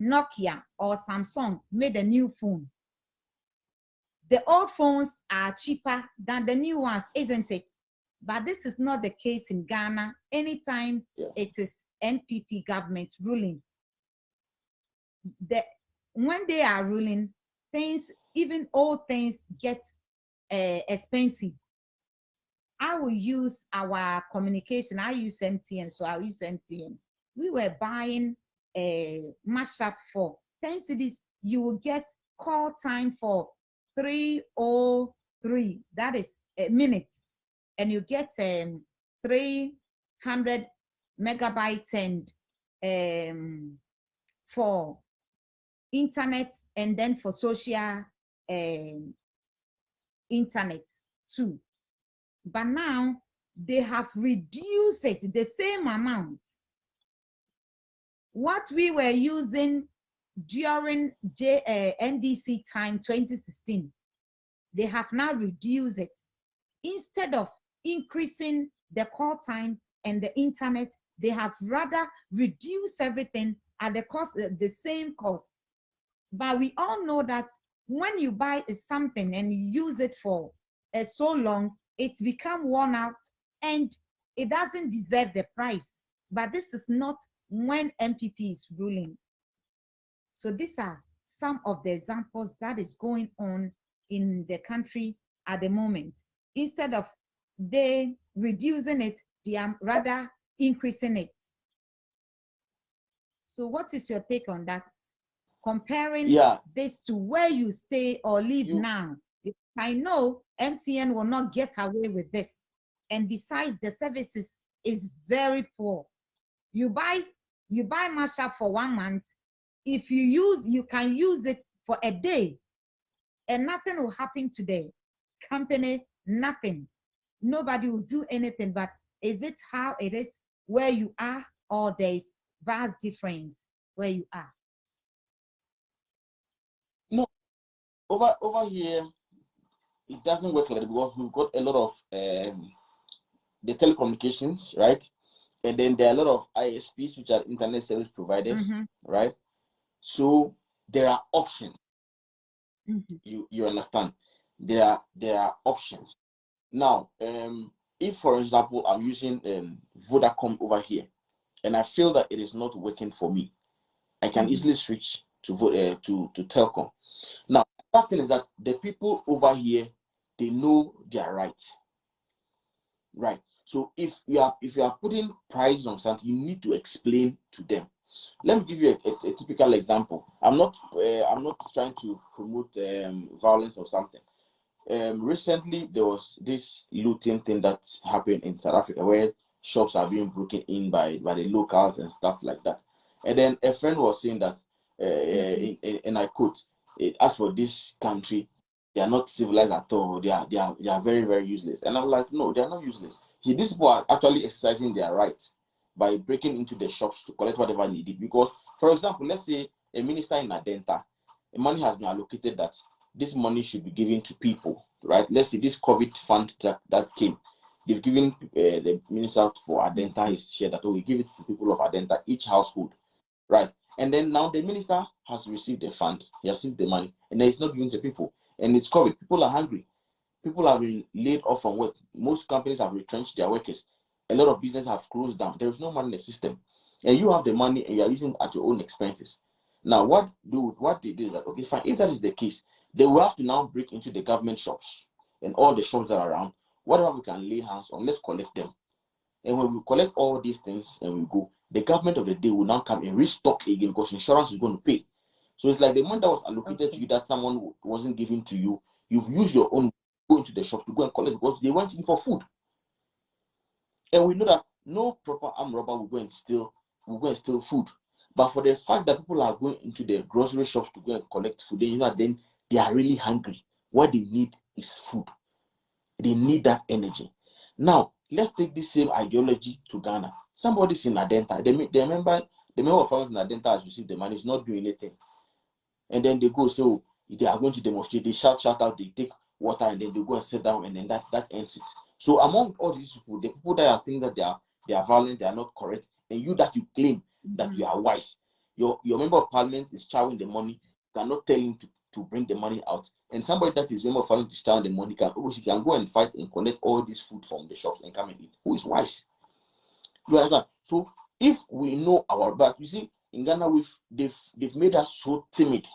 Nokia or Samsung made a new phone, the old phones are cheaper than the new ones, isn't it? But this is not the case in Ghana. Anytime it is NPP government ruling, when they are ruling, things, even old things, get expensive. I will use our communication. I use MTN, so I'll use MTN. We were buying a mashup for 10 cities. You will get call time for 303. That is minutes, and you get 300 megabytes and for internet, and then for social internet too. But now they have reduced it the same amount. What we were using during NDC time 2016, they have now reduced it. Instead of increasing the call time and the internet, they have rather reduced everything at the same cost. But we all know that when you buy something and you use it for so long, it's become worn out and it doesn't deserve the price. But this is not when MPP is ruling. So these are some of the examples that is going on in the country at the moment. Instead of they reducing it, they are rather increasing it. So what is your take on that? Comparing this to where you stay or live now. I know MTN will not get away with this. And besides, the services is very poor. You buy mashup for 1 month. If you can use it for a day and nothing will happen to the company, nothing. Nobody will do anything. But is it how it is where you are, or there is vast difference where you are? No, over here, it doesn't work like that because we've got a lot of the telecommunications, right? And then there are a lot of ISPs, which are internet service providers, right? So there are options. You understand? There are options. Now, if for example I'm using Vodacom over here, and I feel that it is not working for me, I can easily switch to Telcom. Now, that thing is that the people over here, they know their rights, right? So if you are putting prices on something, you need to explain to them. Let me give you a typical example. I'm not trying to promote violence or something. Recently there was this looting thing that happened in South Africa where shops are being broken in by the locals and stuff like that. And then a friend was saying that, and I quote, as for this country, they are not civilized at all. They are very, very useless. And I'm like, no, they are not useless. These people are actually exercising their right by breaking into the shops to collect whatever they did. Because, for example, let's say a minister in Adenta, money has been allocated that this money should be given to people, right? Let's say this COVID fund that came, they've given the minister for Adenta his share that, we give it to people of Adenta, each household, right? And then now the minister has received the fund, he has received the money, and then it's not given to people. And it's COVID. People are hungry. People have been laid off from work. Most companies have retrenched their workers. A lot of businesses have closed down. There is no money in the system. And you have the money and you are using it at your own expenses. Now, what they do is that, okay, fine, if that is the case, they will have to now break into the government shops and all the shops that are around. Whatever we can lay hands on, let's collect them. And when we collect all these things and we go, the government of the day will now come and restock again because insurance is going to pay. So it's like the money that was allocated to you that someone wasn't giving to you, you've used your own, go into the shop to go and collect because they went in for food. And we know that no proper armed robber will go and steal food. But for the fact that people are going into the grocery shops to go and collect food, then they are really hungry. What they need is food. They need that energy. Now, let's take this same ideology to Ghana. Somebody's in Adenta. The member of farmers in Adenta has received the money, is not doing anything. And then they go, so they are going to demonstrate, they shout out, they take water, and then they go and sit down, and then that ends it. So among all these people, the people that are thinking that they are violent, they are not correct, and you that you claim that you are wise, your member of parliament is chowing the money, you cannot tell him to bring the money out. And somebody that is member of parliament is chowing the money, can go and fight and collect all this food from the shops and come and eat. Who is wise? You understand? So if we know our back, you see, in Ghana, they've made us so timid.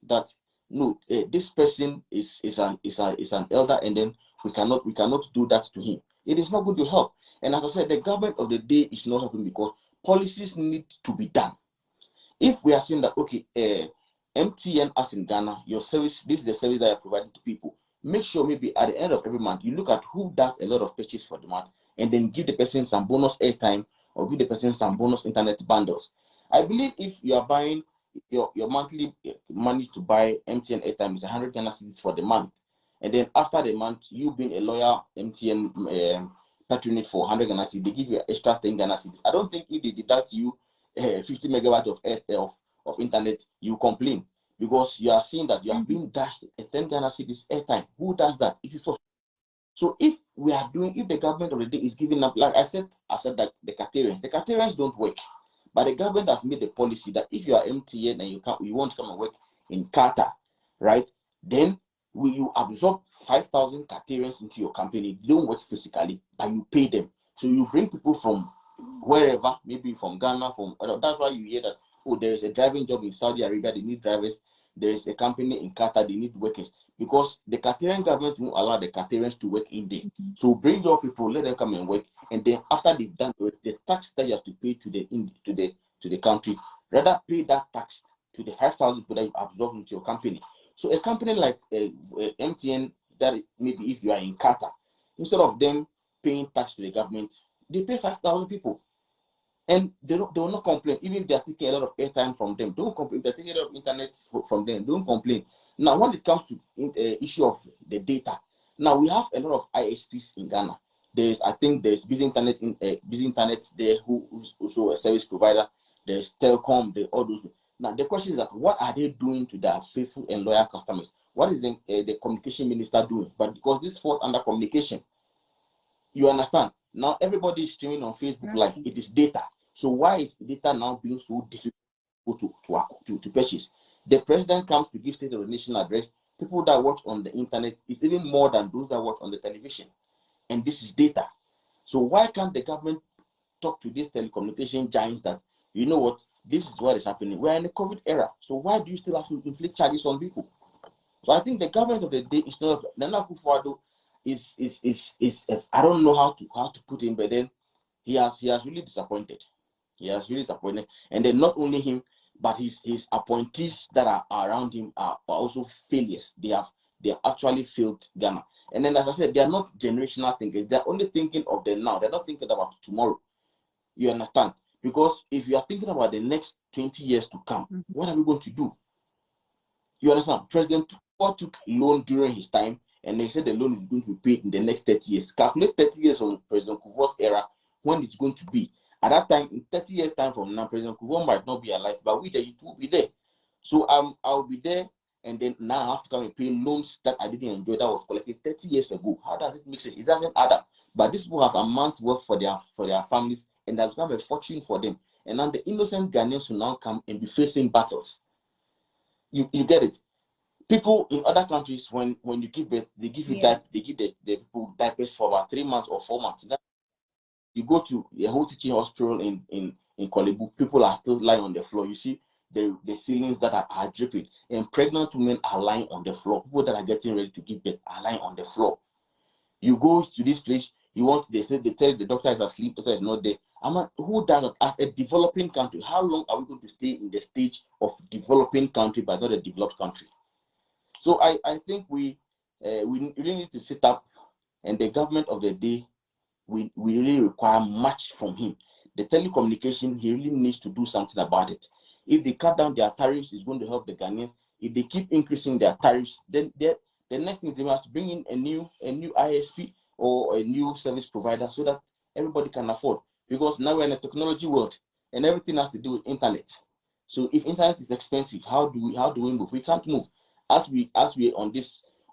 that no, this person is an elder, and then we cannot do that to him. It is not going to help. And as I said, the government of the day is not helping because policies need to be done. If we are saying that, okay, MTN as in Ghana, your service, this is the service that you're providing to people, make sure maybe at the end of every month, you look at who does a lot of purchase for the month and then give the person some bonus airtime or give the person some bonus internet bundles. I believe if you are buying your monthly money to buy MTN airtime is 100 Ghana cedis for the month, and then after the month, you being a loyal MTN patronage for 100 Ghana cedis, they give you extra 10 Ghana cedis. I don't think if they deduct you 50 megabytes of internet, you complain because you are seeing that you are being dashed a 10 Ghana cedis airtime. Who does that? It is so if the government of the day is giving up, like I said that the Caterians don't work, but the government has made the policy that if you are MTN and you want to come and work in Qatar, right? Then you absorb 5,000 Caterians into your company. You don't work physically, but you pay them. So you bring people from wherever, maybe from Ghana, that's why you hear that, oh, there is a driving job in Saudi Arabia, they need drivers. There is a company in Qatar, they need workers. Because the Qatarian government won't allow the Qatarians to work in there. So bring your people, let them come and work, and then after they've done the tax that you have to pay to the country, rather pay that tax to the 5,000 people that you absorb into your company. So a company like MTN, that maybe if you are in Qatar, instead of them paying tax to the government, they pay 5,000 people. And they will not complain, even if they are taking a lot of airtime from them. Don't complain. If they're taking a lot of internet from them, don't complain. Now, when it comes to issue of the data, now we have a lot of ISPs in Ghana. There's Busy Internet there, who's also a service provider. There's Telcom, all those. Now the question is that what are they doing to their faithful and loyal customers? What is the communication minister doing? But because this falls under communication, you understand? Now everybody is streaming on Facebook Live. It is data. So why is data now being so difficult to purchase? The president comes to give State of the Nation address. People that watch on the internet is even more than those that watch on the television. And this is data. So why can't the government talk to these telecommunication giants that, you know what, this is what is happening. We're in a COVID era. So why do you still have to inflict charges on people? So I think the government of the day is not Nana Akufo-Addo is I don't know how to put him, but then he has really disappointed. He has really disappointed. And then not only him, but his appointees that are around him are also failures. They actually failed Ghana. And then, as I said, they are not generational thinkers. They're only thinking of the now. They're not thinking about tomorrow. You understand? Because if you are thinking about the next 20 years to come, what are we going to do? You understand? President Kufuor took loan during his time, and they said the loan is going to be paid in the next 30 years. Calculate 30 years from President Kufuor's era, when it's going to be. At that time, in 30 years' time from now, President Kufuor might not be alive, but it will be there. So I'll be there, and then now I have to come and pay loans that I didn't enjoy, that was collected 30 years ago. How does it make sense? It doesn't add up. But these people have a month's work for their families, and that's become a fortune for them. And now the innocent Ghanaians will now come and be facing battles. You get it? People in other countries, when you give birth, they give you they give the people diapers for about 3 months or 4 months. You go to a whole teaching hospital in Korle Bu, people are still lying on the floor. You see the ceilings that are dripping, and pregnant women are lying on the floor. People that are getting ready to give birth are lying on the floor. You go to this place, they tell the doctor is asleep, doctor is not there. Who does that? As a developing country, how long are we going to stay in the stage of developing country but not a developed country? So I think we really need to sit up, and the government of the day, we really require much from him. The telecommunication, he really needs to do something about it. If they cut down their tariffs, it's going to help the Ghanaians. If they keep increasing their tariffs, then the next thing they must bring in a new ISP or a new service provider so that everybody can afford. Because now we're in a technology world, and everything has to do with internet. So if internet is expensive, how do we move? We can't move. As we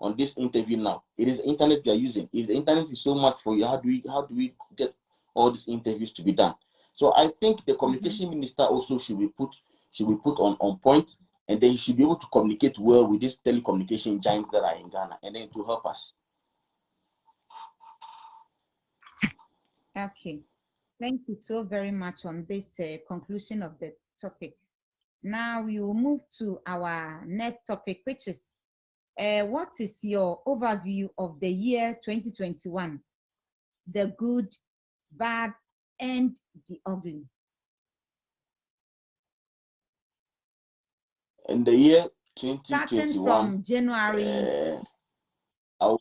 on this interview now, it is internet we are using. If the internet is so much for you, how do we get all these interviews to be done? So I think the communication minister also should be put on point, and then he should be able to communicate well with these telecommunication giants that are in Ghana, and then to help us. Okay, thank you so very much on this conclusion of the topic. Now we will move to our next topic, which is what is your overview of the year 2021? The good, bad, and the ugly. In the year Starting 2021, from January. I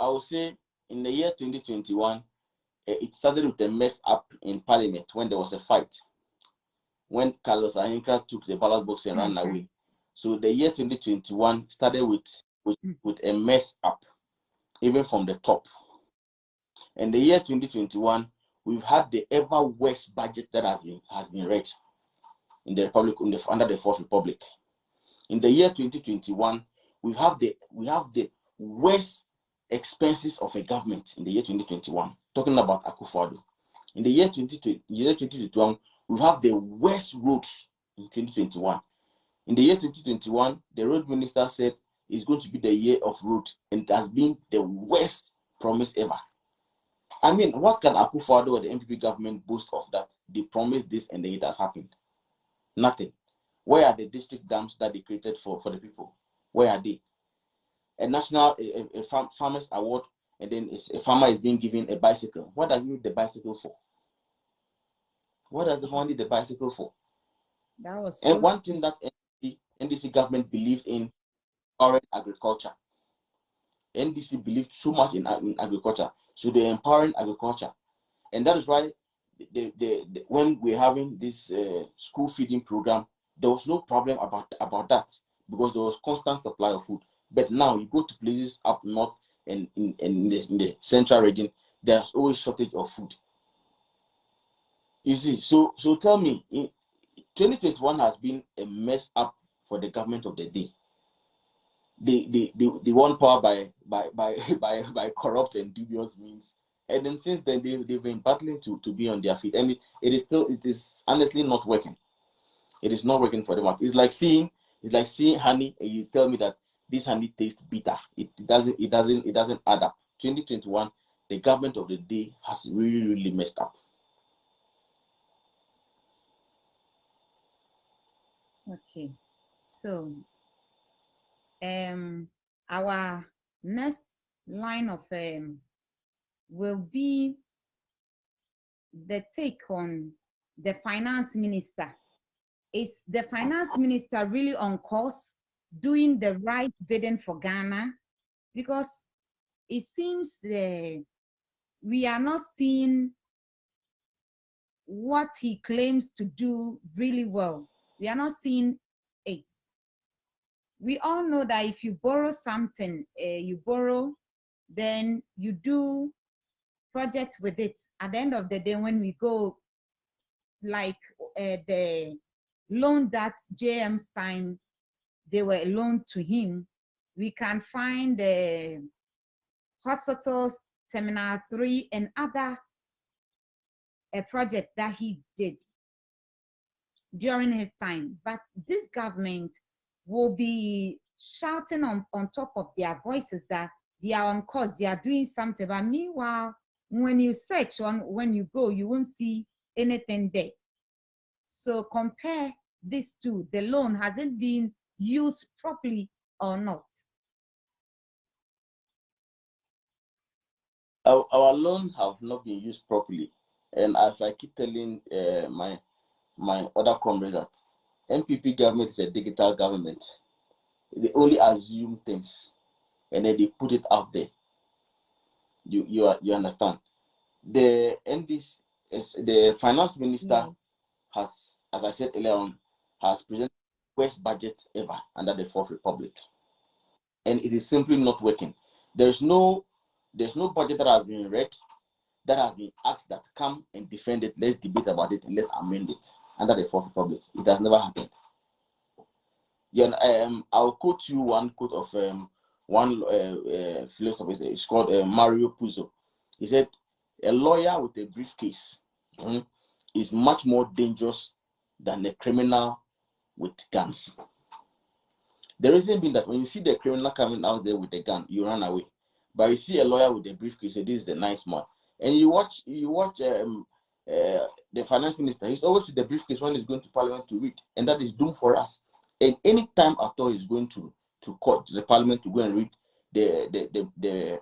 would say in the year 2021, it started with a mess up in Parliament when there was a fight. When Carlos Ahinka took the ballot box and ran away. So the year 2021 started with a mess up, even from the top. And the year 2021, we've had the ever worst budget that has been read in the Republic under the Fourth Republic. In the year 2021, we have the worst expenses of a government in the year 2021. Talking about Akufo-Addo. In the year 2021, we have the worst roads in 2021. In the year 2021, the road minister said it's going to be the year of road, and it has been the worst promise ever. I mean, what can Akufo-Addo or the NPP government boast of that? They promised this and then it has happened. Nothing. Where are the district dams that they created for the people? Where are they? A national farmers award, and then a farmer is being given a bicycle. What does he need the bicycle for? What does the farmer need the bicycle for? That was and one thing that NDC government believed in, empowering agriculture. NDC believed so much in agriculture, so they're empowering agriculture, and that is why when we're having this school feeding program, there was no problem about that because there was constant supply of food. But now you go to places up north and in the central region, there's always shortage of food. You see, so tell me, 2021 has been a mess up for the government of the day. They won power by corrupt and dubious means, and then since then they've been battling to be on their feet, and it is honestly not working. It is not working for them. It's like seeing honey, and you tell me that this honey tastes bitter. It doesn't add up. 2021, the government of the day has really messed up. Okay, so our next line of will be the take on the finance minister. Is the finance minister really on course, doing the right bidding for Ghana? Because it seems we are not seeing what he claims to do really well. We are not seeing it. We all know that if you borrow something, you borrow, then you do projects with it. At the end of the day, when we go, like the loan that JM signed, they were a loan to him. We can find the hospitals, Terminal 3, and other project that he did during his time. But this government will be shouting on top of their voices that they are on course, they are doing something. But meanwhile, when you search on, when you go, you won't see anything there. So compare these two. The loan, has it been used properly or not? Our loans have not been used properly, and as I keep telling my other comrades, that NPP government is a digital government. They only assume things and then they put it out there. You understand? The NDC, the finance minister, Yes, has, as I said earlier on, has presented the worst budget ever under the Fourth Republic, and it is simply not working. There's no budget that has been read, that has been asked that come and defend it, let's debate about it, and let's amend it under the Fourth Republic. It has never happened. Yeah, I'll quote you one quote of one philosopher. It's called Mario Puzo. He said, "A lawyer with a briefcase is much more dangerous than a criminal with guns." The reason being that when you see the criminal coming out there with a gun, you run away. But you see a lawyer with a briefcase, say, "This is the nice man," and you watch the finance minister, he's always with the briefcase when he's going to parliament to read, and that is doomed for us. And any time at all he's going to court, the parliament, to go and read the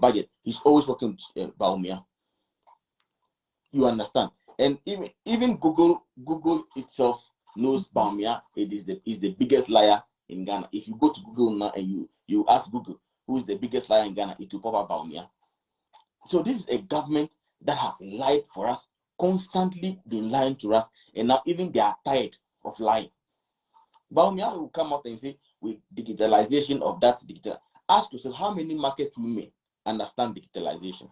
budget, he's always working with Baumia. You understand? And even Google itself knows Baumia is the biggest liar in Ghana. If you go to Google now and you ask Google who is the biggest liar in Ghana, it will pop up Baumia. So this is a government that has lied for us, constantly been lying to us, and now even they are tired of lying. Baumia will come out and say, with digitalization of that digital, ask yourself, how many market women understand digitalization?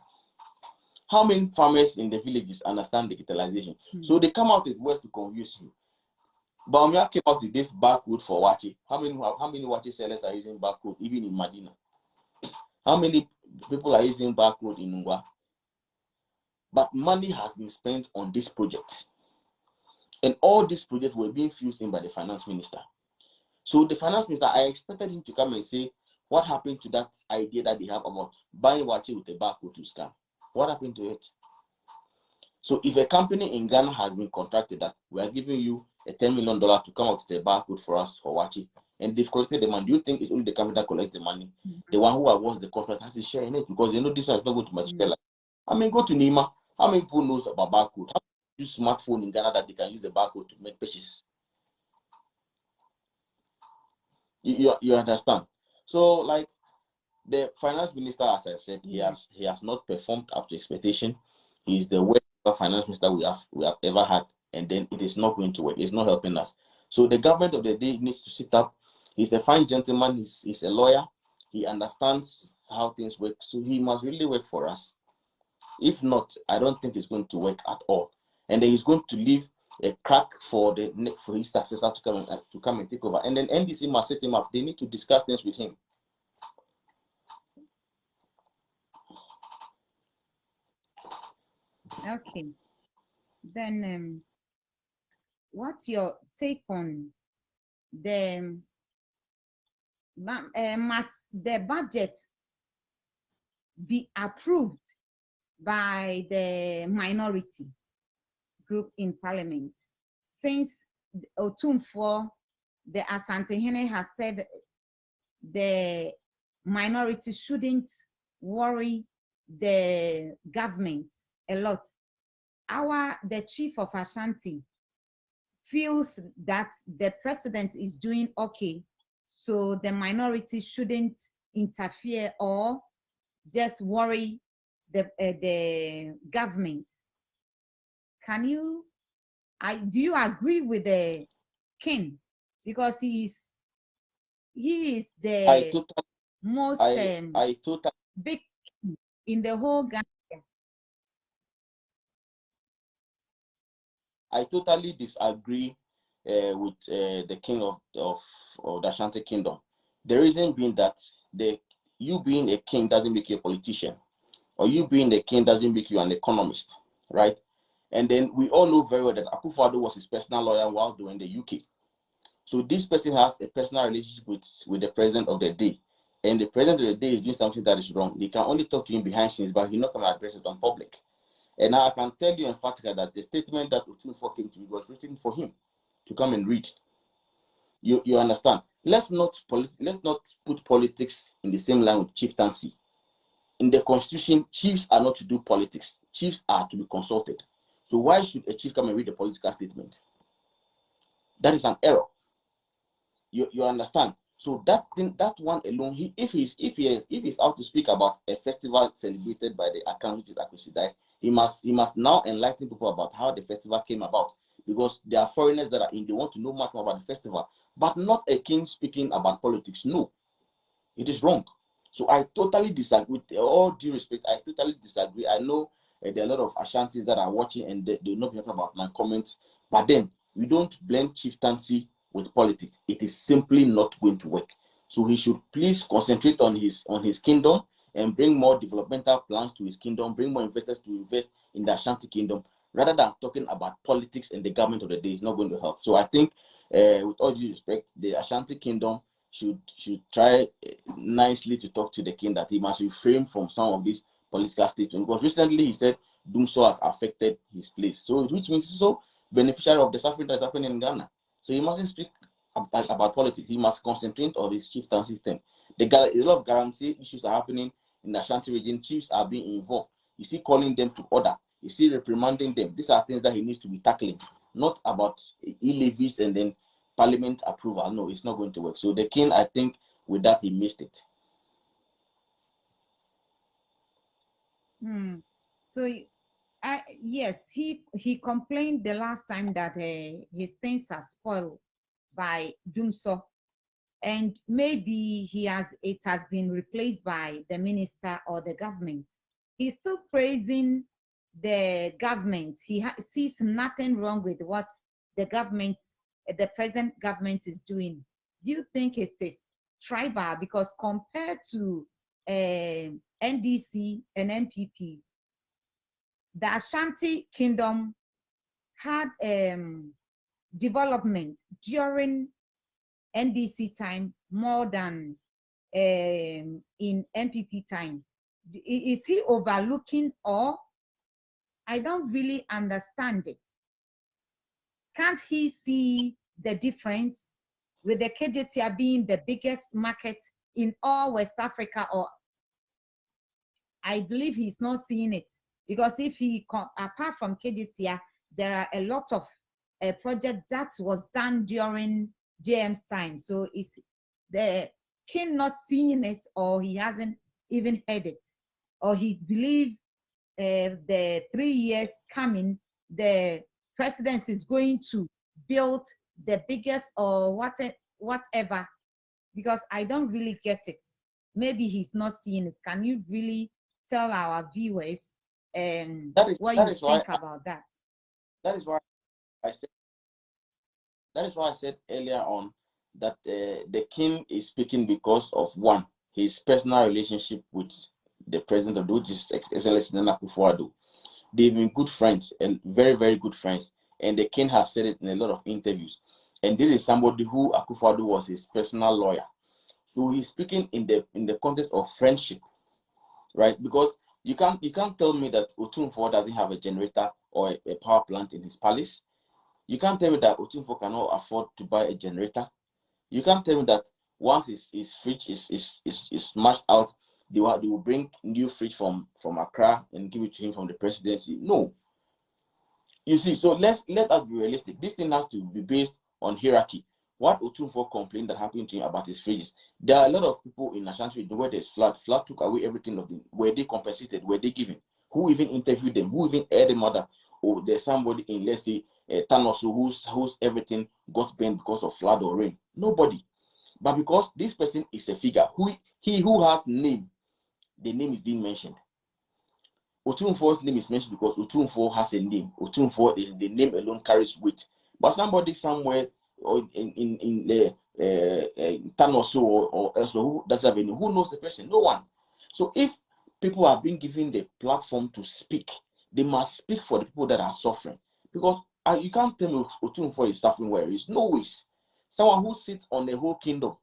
How many farmers in the villages understand digitalization? So they come out with words to confuse you. Baumia came out with this barcode for Wachi. How many Wachi sellers are using barcode, even in Medina? How many people are using barcode in Ngwa? But money has been spent on this project. And all these projects were being fused in by the finance minister. So the finance minister, I expected him to come and say, what happened to that idea that they have about buying Wachi with a barcode to scam? What happened to it? So if a company in Ghana has been contracted that we are giving you a $10 million to come out with a barcode for us for Wachi, and they've collected the money, do you think it's only the company that collects the money? The one who awards the contract has to share in it, because they know this one is not going to materialize. I mean, go to Nima. How many people knows about barcode? How many use smartphone in Ghana that they can use the barcode to make purchases? You understand? So, like, the finance minister, as I said, he has not performed up to expectation. He is the worst finance minister we have ever had, and then it is not going to work. It's not helping us. So the government of the day needs to sit up. He's a fine gentleman. He's a lawyer. He understands how things work. So he must really work for us. If not, I don't think it's going to work at all. And then he's going to leave a crack for his successor to come and take over. And then NDC must set him up. They need to discuss things with him. Okay. Then what's your take on the must the budget be approved by the minority group in parliament? Since Otumfuo, the Asantehene, has said the minority shouldn't worry the government a lot. The chief of Ashanti feels that the president is doing okay, so the minority shouldn't interfere or just worry the government. Do you agree with the king? Because he is the most big in the whole Ghana. I totally disagree with the king of the Ashanti Kingdom. The reason being that you being a king doesn't make you a politician, or you being the king doesn't make you an economist, right? And then we all know very well that Akufo-Addo was his personal lawyer while doing the UK. So this person has a personal relationship with the president of the day, and the president of the day is doing something that is wrong. He can only talk to him behind scenes, but he's not going to address it on public. And now I can tell you emphatically that the statement that Otumfuo came to me was written for him to come and read. You understand? Let's not put politics in the same line with chieftaincy. In the constitution, chiefs are not to do politics. Chiefs are to be consulted. So why should a chief come and read a political statement? That is an error. You understand? So that one alone, if he's out to speak about a festival celebrated by the Akan, which is Akusidai, he must now enlighten people about how the festival came about, because there are foreigners that are in, they want to know much more about the festival, but not a king speaking about politics. No, it is wrong. So I totally disagree. With all due respect, I totally disagree. I know there are a lot of Ashantis that are watching and they will not be happy about my comments, but then we don't blend chieftaincy with politics. It is simply not going to work. So he should please concentrate on his kingdom and bring more developmental plans to his kingdom, bring more investors to invest in the Ashanti kingdom, rather than talking about politics and the government of the day. Is not going to help. So I think, with all due respect, the Ashanti kingdom should try nicely to talk to the king that he must refrain from some of these political statements. Because recently he said Dumso has affected his place. So which means he's so beneficiary of the suffering that's happening in Ghana. So he mustn't speak about politics. He must concentrate on his chieftaincy thing. A lot of guarantee issues are happening in the Ashanti region. Chiefs are being involved. You see, calling them to order. You see, reprimanding them. These are things that he needs to be tackling, not about e-levies and then parliament approval. No, it's not going to work. So the king, I think, with that, he missed it. So, yes, he complained the last time that his things are spoiled by Dumso, and maybe it has been replaced by the minister or the government. He's still praising the government. He sees nothing wrong with what the present government is doing. Do you think it is tribal? Because compared to NDC and NPP, the Ashanti Kingdom had development during NDC time more than in NPP time. Is he overlooking, or I don't really understand it? Can't he see the difference with the KJTR being the biggest market in all West Africa? Or I believe he's not seeing it, because if apart from KJTR, there are a lot of project that was done during JM's time. So is the king not seeing it, or he hasn't even heard it, or he believe the 3 years coming, the president is going to build the biggest or whatever? Because I don't really get it. Maybe he's not seeing it. Can you really tell our viewers what you think about that? That is why I said. That is why I said earlier on that the king is speaking because of one, his personal relationship with the president of the, which is Excellency Nana Akufo-Addo. They've been good friends and very, very good friends. And the king has said it in a lot of interviews. And this is somebody who Akufo-Addo was his personal lawyer. So he's speaking in the context of friendship, right? Because you can't tell me that Otumfuo doesn't have a generator or a power plant in his palace. You can't tell me that Otumfuo cannot afford to buy a generator. You can't tell me that once his fridge is smashed out, they will bring new fridge from Accra and give it to him from the presidency. No. You see, so let us be realistic. This thing has to be based on hierarchy. What Otumfuo complained that happened to him about his fridges. There are a lot of people in Ashanti where there's flood. Flood took away everything of them. Were they compensated? Were they given? Who even interviewed them? Who even aired them out? Or there's somebody in, let's say, Tanosu whose everything got burned because of flood or rain? Nobody. But because this person is a figure, who has name, the name is being mentioned. Otumfuo's name is mentioned because Otumfuo has a name. Otumfuo, the name alone carries weight. But somebody somewhere or in the Tanosu or elsewhere who doesn't have any, who knows the person? No one. So if people are being given the platform to speak, they must speak for the people that are suffering. Because you can't tell me Otumfuo is suffering where he is. No ways. Someone who sits on the whole kingdom,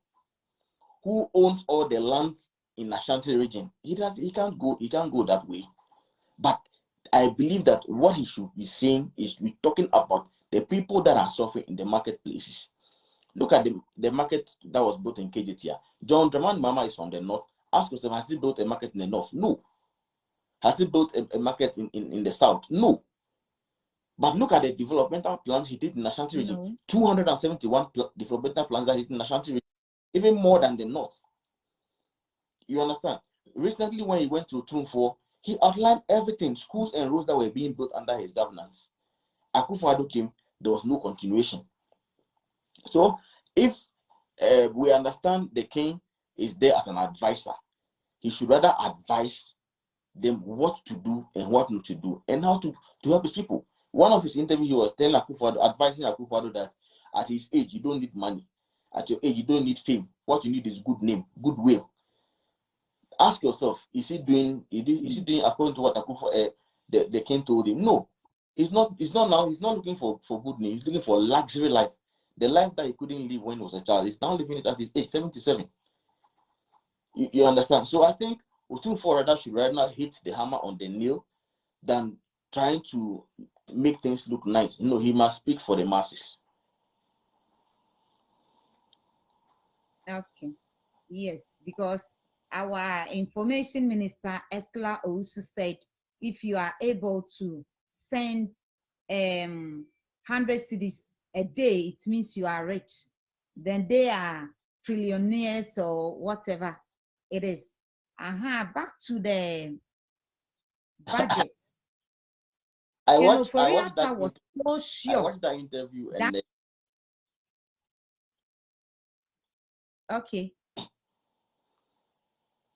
who owns all the lands in Ashanti region, he can't go that way. But I believe that what he should be saying is we're talking about the people that are suffering in the marketplaces. Look at the market that was built in KJTR. John Dramani Mahama is from the north. Ask yourself, has he built a market in the north? No. Has he built a market in the south? No. But look at the developmental plans he did in Ashanti region. No. 271 developmental plans that he did in Ashanti region, even more than the north. You understand? Recently, when he went to Otumfuo, he outlined everything, schools and roads that were being built under his governance. Akufo-Addo came, there was no continuation. So if we understand the king is there as an advisor, he should rather advise them what to do and what not to do and how to help his people. One of his interviews, he was telling Akufo-Addo, advising Akufo-Addo that at his age, you don't need money. At your age, you don't need fame. What you need is good name, goodwill. Ask yourself, is he doing according to what Akufo, the king told him? No, he's not now. He's not looking for good name. He's looking for luxury life. The life that he couldn't live when he was a child. He's now living it at his age, 77. You understand? So I think Otumfuo should rather hit the hammer on the nail than trying to make things look nice. You know, he must speak for the masses. Okay. Yes, because our information minister, Esla also said, if you are able to send 100 cities a day, it means you are rich. Then they are trillionaires or whatever it is. Back to the budget. I watched that was so sure. I watched that interview and then, okay.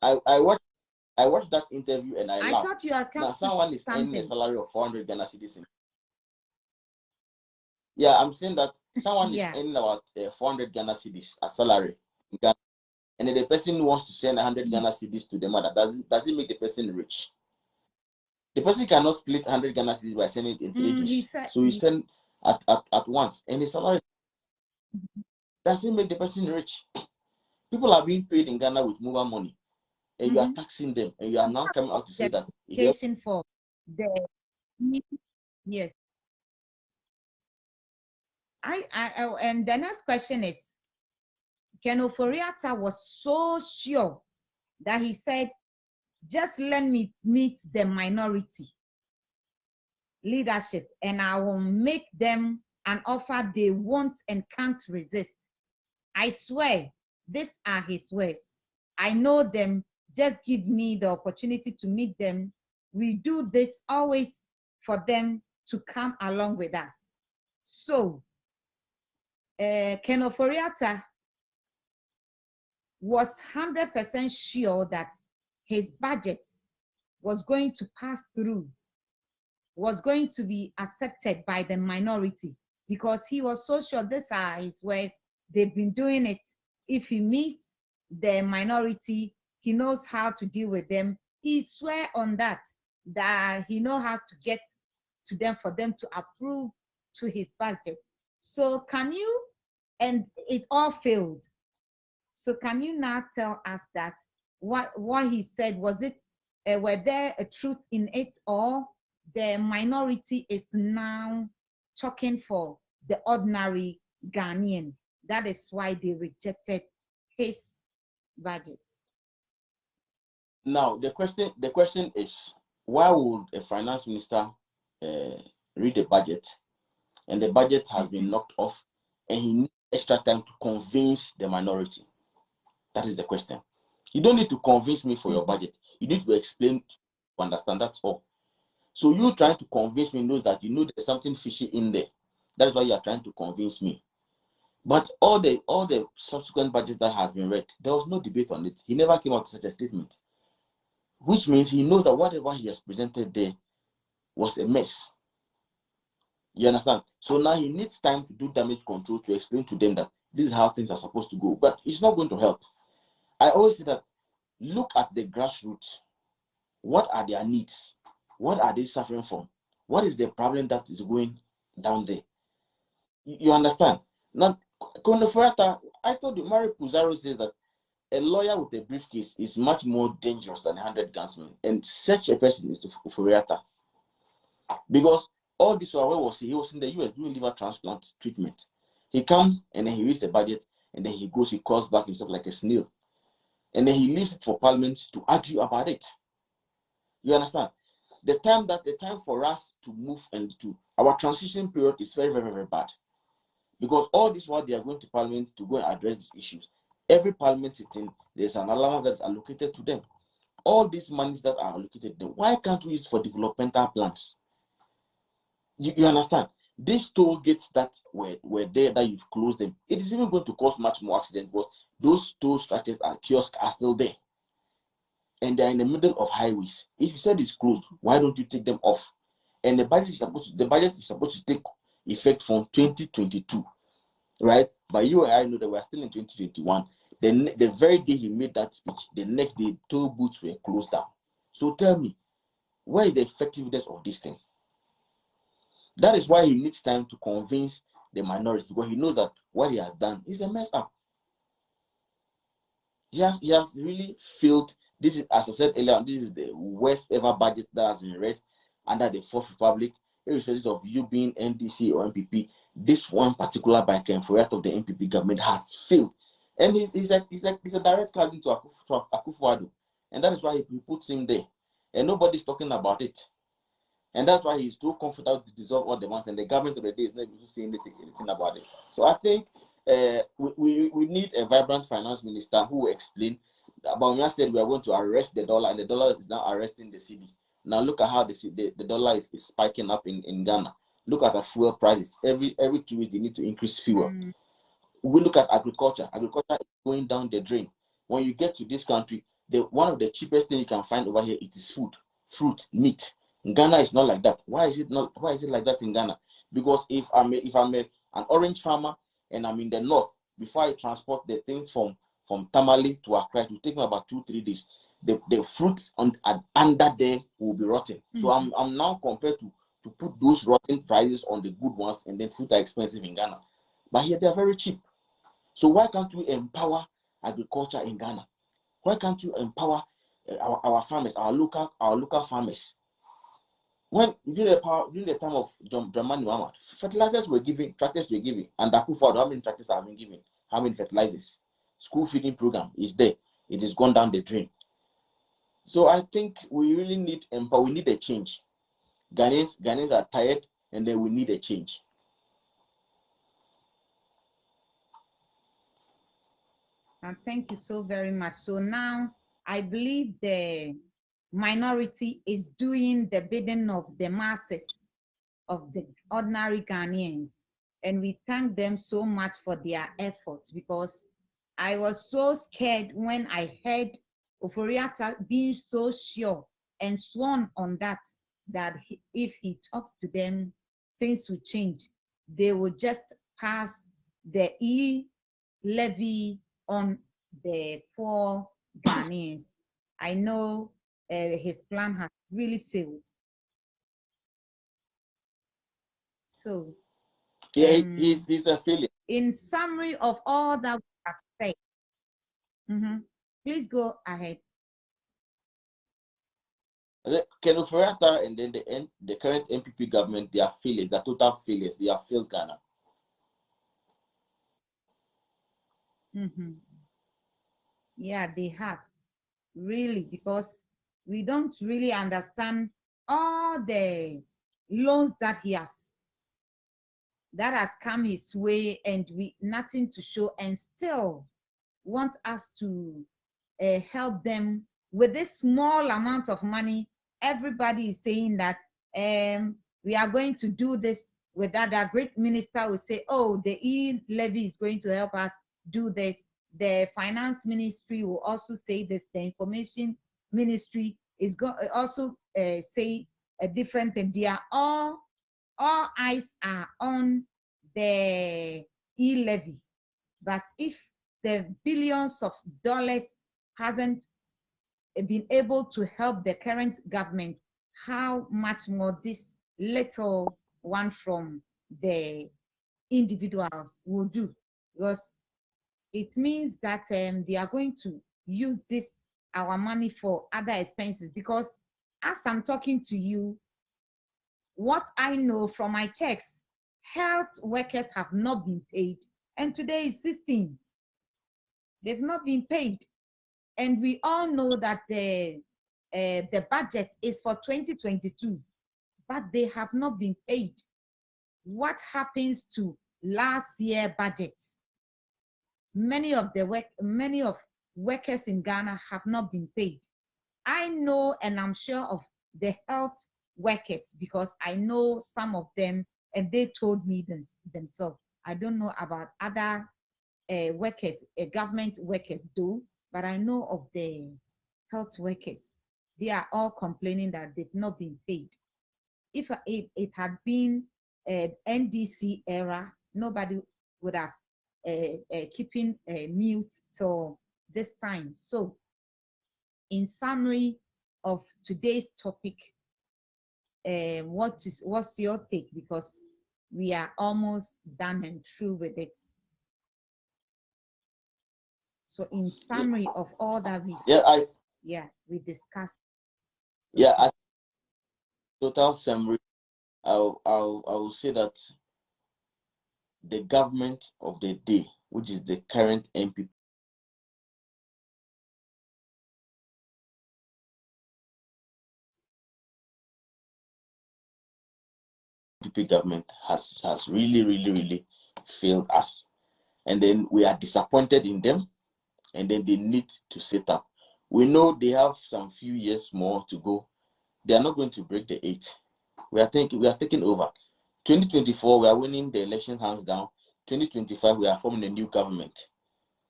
I watched that interview and I laughed. Thought you are now someone is something. earning a salary of 400 Ghana cedis. Yeah, I'm saying that someone is earning about 400 Ghana cedis as salary in Ghana, and then the person wants to send 100 Ghana cedis to the mother. Does it make the person rich? The person cannot split 100 Ghana cedis by sending it in 3 days. So you send at once, and his salary doesn't make the person rich. People are being paid in Ghana with mobile money, and you are taxing them, and you are now coming out to say that for the yes. And the next question is, Ken Oforiatta was so sure that he said, just let me meet the minority leadership and I will make them an offer they won't and can't resist. I swear, these are his words. I know them. Just give me the opportunity to meet them. We do this always for them to come along with us. So, Ken Oforiatta was 100% sure that his budget was going to pass through, was going to be accepted by the minority, because he was so sure these are his words. They've been doing it. If he meets the minority, he knows how to deal with them. He swear on that he knows how to get to them for them to approve to his budget. So can you, and it all failed. So can you now tell us that what he said, was it, were there a truth in it, or the minority is now talking for the ordinary Ghanaian? That is why they rejected his budget. Now the question is, why would a finance minister read the budget and the budget has been knocked off and he needs extra time to convince the minority? That is the question. You don't need to convince me for your budget. You need to explain to understand. That's all. So you trying to convince me knows that you know there's something fishy in there. That is why you are trying to convince me. But all the subsequent budgets that has been read, there was no debate on it. He never came out with such a statement, which means he knows that whatever he has presented there was a mess. You understand? So now he needs time to do damage control to explain to them that this is how things are supposed to go. But it's not going to help. I always say that look at the grassroots. What are their needs? What are they suffering from? What is the problem that is going down there? You understand? Now, I told you, Mary Puzaro says that a lawyer with a briefcase is much more dangerous than 100 gunsmen. And such a person is Furiata. Because all this while was he was in the US doing liver transplant treatment. He comes and then he reads the budget and then he goes, he crawls back himself like a snail. And then he leaves it for Parliament to argue about it. You understand? The time for us to move and to our transition period is very, very, very bad. Because all this while they are going to Parliament to go and address these issues. Every Parliament sitting, there's an allowance that's allocated to them. All these monies that are allocated to them, why can't we use it for developmental plans? You understand? These toll gates that were there that you've closed them, it is even going to cause much more accidents because those toll structures and kiosks are still there. And they're in the middle of highways. If you said it's closed, why don't you take them off? And the budget is supposed to take effect from 2022, right? But you and I know that we're still in 2021. Then the very day he made that speech, the next day toll booths were closed down. So tell me, where is the effectiveness of this thing? That is why he needs time to convince the minority, because he knows that what he has done is a mess up. He has really failed. This is, as I said earlier, this is the worst ever budget that has been read. under the Fourth Republic, irrespective of you being NDC or MPP, this one particular biker infuriate of the MPP government has failed. And he's a direct cousin to Akufo-Addo. And that is why he puts him there. And nobody's talking about it. And that's why he's too comfortable to dissolve all the ones, and the government of the day is not able to say anything about it. So I think we need a vibrant finance minister who will explain. Bawumia said we are going to arrest the dollar, and the dollar is now arresting the cedi. Now look at how the dollar is spiking up in Ghana. Look at the fuel prices. Every 2 weeks they need to increase fuel. We look at agriculture. Agriculture is going down the drain. When you get to this country, one of the cheapest things you can find over here, it is food, fruit, meat. In Ghana, it's not like that. Why is it like that in Ghana? Because if I'm an orange farmer and I'm in the north, before I transport the things from Tamale to Accra, it will take me about 2-3 days. The fruits under there will be rotten. So I'm now compared to put those rotten prices on the good ones, and then fruit are expensive in Ghana. But here they are very cheap. So why can't we empower agriculture in Ghana? Why can't you empower our farmers, our local farmers? When during the time of John Dramani Mahama, fertilizers were given, tractors were given, and Akufo-Addo, how many tractors have been given? How many fertilizers? School feeding program is there. It is gone down the drain. So I think we really need we need a change. Ghanaians are tired, and then we need a change. And thank you so very much. So now I believe the minority is doing the bidding of the masses, of the ordinary Ghanaians. And we thank them so much for their efforts, because I was so scared when I heard Oforiatta being so sure and sworn on that if he talks to them, things will change. They will just pass the levy on the poor Ghanaians. I know his plan has really failed. So, yeah, he's a failure. In summary of all that we have said, please go ahead. Ken Oforiatta and then the current MPP government, they are failures. They are total failures. They have failed Ghana. Yeah, they have, really, because we don't really understand all the loans that has come his way, and we nothing to show, and still want us to help them with this small amount of money. Everybody is saying that we are going to do this with that. The great minister will say, oh, the levy is going to help us do this. The finance ministry will also say this. The information ministry is going also say a different thing. They are all eyes are on the levy. But if the billions of dollars hasn't been able to help the current government, how much more this little one from the individuals will do? Because it means that they are going to use our money for other expenses. Because as I'm talking to you, what I know from my checks, health workers have not been paid, and today is 16. They've not been paid. And we all know that the budget is for 2022, but they have not been paid. What happens to last year's budget? Many of workers in Ghana have not been paid. I know, and I'm sure of the health workers, because I know some of them, and they told me themselves. I don't know about other workers, government workers do, but I know of the health workers. They are all complaining that they've not been paid. If it had been NDC era, nobody would have keeping mute till this time. So, in summary of today's topic, what's your take? Because we are almost done and through with it. So, in summary of all that we discussed. Yeah, total summary, I will say that the government of the day, which is the current NPP government, has really failed us. And then we are disappointed in them, and then they need to sit up. We know they have some few years more to go. They are not going to break the 8. We are taking over. 2024, we are winning the election hands down. 2025, we are forming a new government.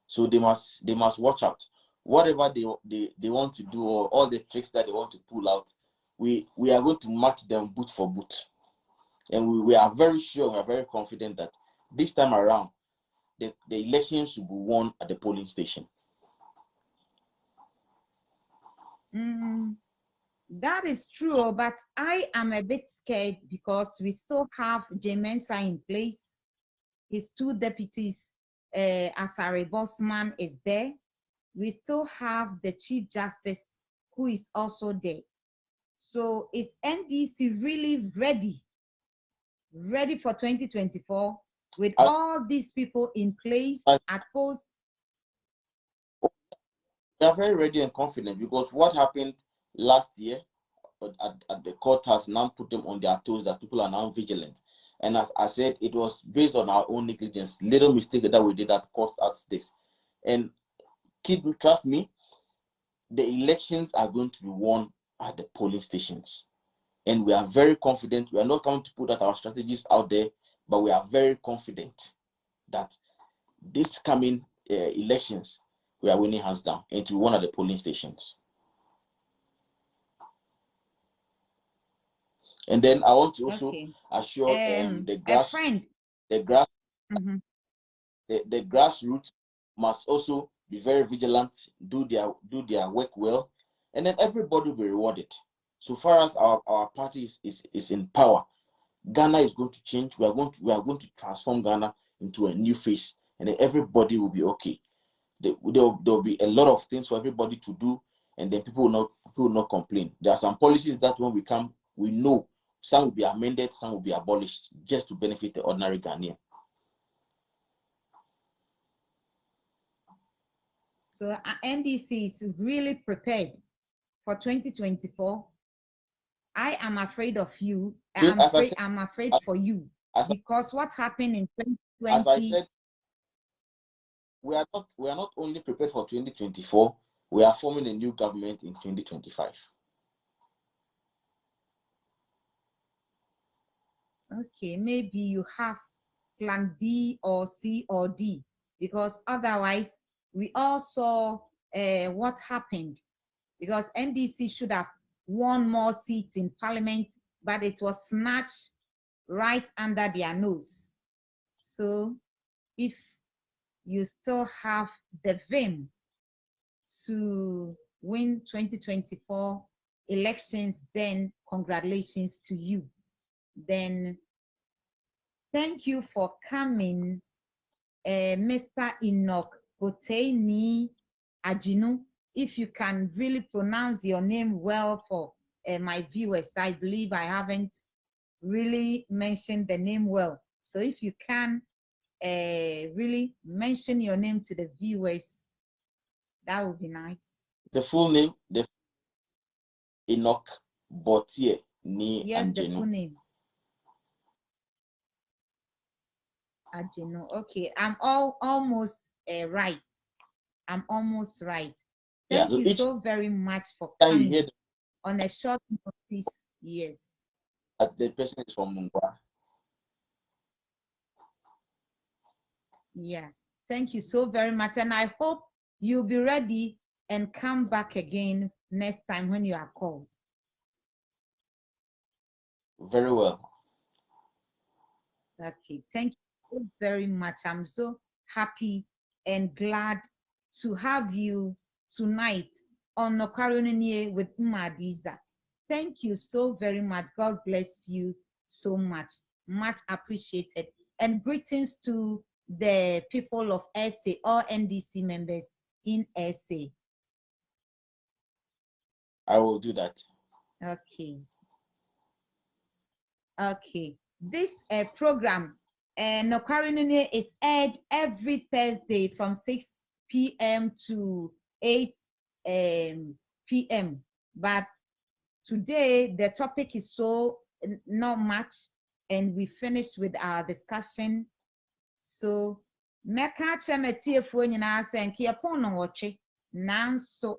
So they must watch out. Whatever they want to do, or all the tricks that they want to pull out, we are going to match them boot for boot. And we are very sure, we are very confident that this time around, the elections should be won at the polling station. That is true, but I am a bit scared because we still have J Mensa in place. His 2 deputies, Asare Bosman is there. We still have the Chief Justice, who is also there. So is NDC really ready for 2024 with all these people in place at post? We are very ready and confident, because what happened last year at the court has now put them on their toes, that people are now vigilant. And as I said, it was based on our own negligence, little mistake that we did that cost us this. And trust me, the elections are going to be won at the polling stations. And we are very confident. We are not going to put out our strategies out there, but we are very confident that this coming elections, we are winning hands down, and to be won at the polling stations. And then I want to also assure the grassroots must also be very vigilant, do their work well, and then everybody will be rewarded. So far as our party is in power, Ghana is going to change. We are going to transform Ghana into a new face, and then everybody will be okay. There will be a lot of things for everybody to do, and then people will not complain. There are some policies that when we come, we know some will be amended, some will be abolished, just to benefit the ordinary Ghanaian. So NDC is really prepared for 2024. I am afraid of you. I'm afraid for you, because what happened in 2020. As I said, we are not only prepared for 2024, we are forming a new government in 2025. Okay, maybe you have plan B or C or D, because otherwise we all saw what happened, because NDC should have won more seats in parliament, but it was snatched right under their nose. So if you still have the vim to win 2024 elections, then congratulations to you. Then thank you for coming, Mr. Enoch Boteni Ajinu. If you can really pronounce your name well for my viewers, I believe I haven't really mentioned the name well. So if you can really mention your name to the viewers, that would be nice. The full name, Enoch Botie Ni Ajinu. Yes, the full name. Ajinu. Okay, I'm almost right. I'm almost right. Thank you so very much for coming on a short notice. Yes. The person is from Nokware. Yeah. Thank you so very much. And I hope you'll be ready and come back again next time when you are called. Very well. Okay. Thank you so very much. I'm so happy and glad to have you tonight on Nokware with Imma-Adiza. Thank you so very much. God bless you so much. Much appreciated. And greetings to the people of SA, all NDC members in SA. I will do that. Okay. Okay. This program, Nokware is aired every Thursday from 6 p.m. to 8 p.m. But today, the topic is so not much, and we finished with our discussion. So, meka chemetiefoɔ nyinaa sɛ nkeɛpon no wɔtwe nanso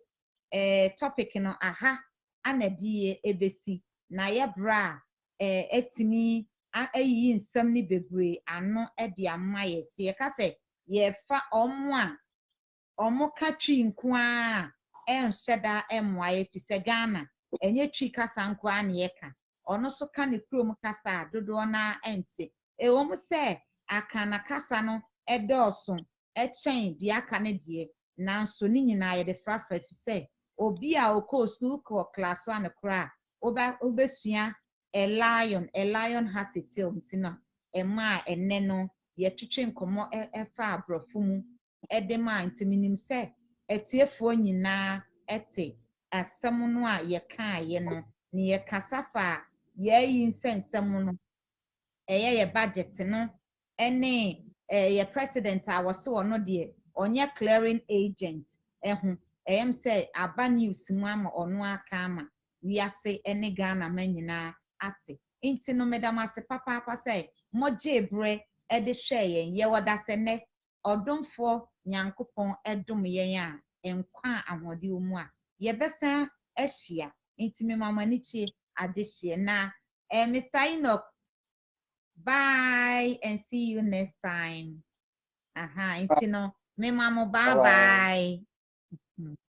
topic no aha anadie ebesi na yɛbra etimi ayi nsɛm ne bebree ano de ama yɛ sɛ yɛka sɛ yɛfa ɔmo ka twi nko a ɛnhyɛ da ɛmmoa yɛ fi sɛ Ghana ɛnyɛ twi kasa nko a na yɛka ɔno so ka ne kurom kasa a dodoɔ na ɛnte ɛwɔ mu sɛ aka na kasa no ɛdɔɔso ɛkyɛn deɛ aka ne deɛ nanso ne nyinaa yɛde frafa fi sɛ obi a okɔ school kɔ class so ano koraa wobɛsua a lion has a tail nti no ɛma a ɛnɛ no yɛtwetwe nkɔmmɔ ɛfa aborɔfo mu ɛde ma nti menim sɛ atiefoɔ nyinaa ɛte asɛm no a yɛkaeɛ no ne yɛkasa fa a yɛayi nsɛnsɛm no ɛyɛ yɛ budget no ɛne yɛ president a wɔse ɔno deɛ ɔnyɛ clearing agent ɛho ɛyɛm sɛ aba news mu ama ɔno aka ama wiase ne Ghana ma nyinaa ate nti no medam ase papaapa sɛ mogye berɛ de hwɛ yɛn yɛwɔ da sɛ nnɛ ɔdomfoɔ nyankopɔn dom yɛn a nkwa a ahoɔden wɔ mu a yɛbɛsan ahyia nti memama ani kyie adehyeɛ na Mr. Enoch, bye and see you next time. Nti no memamo bye bye.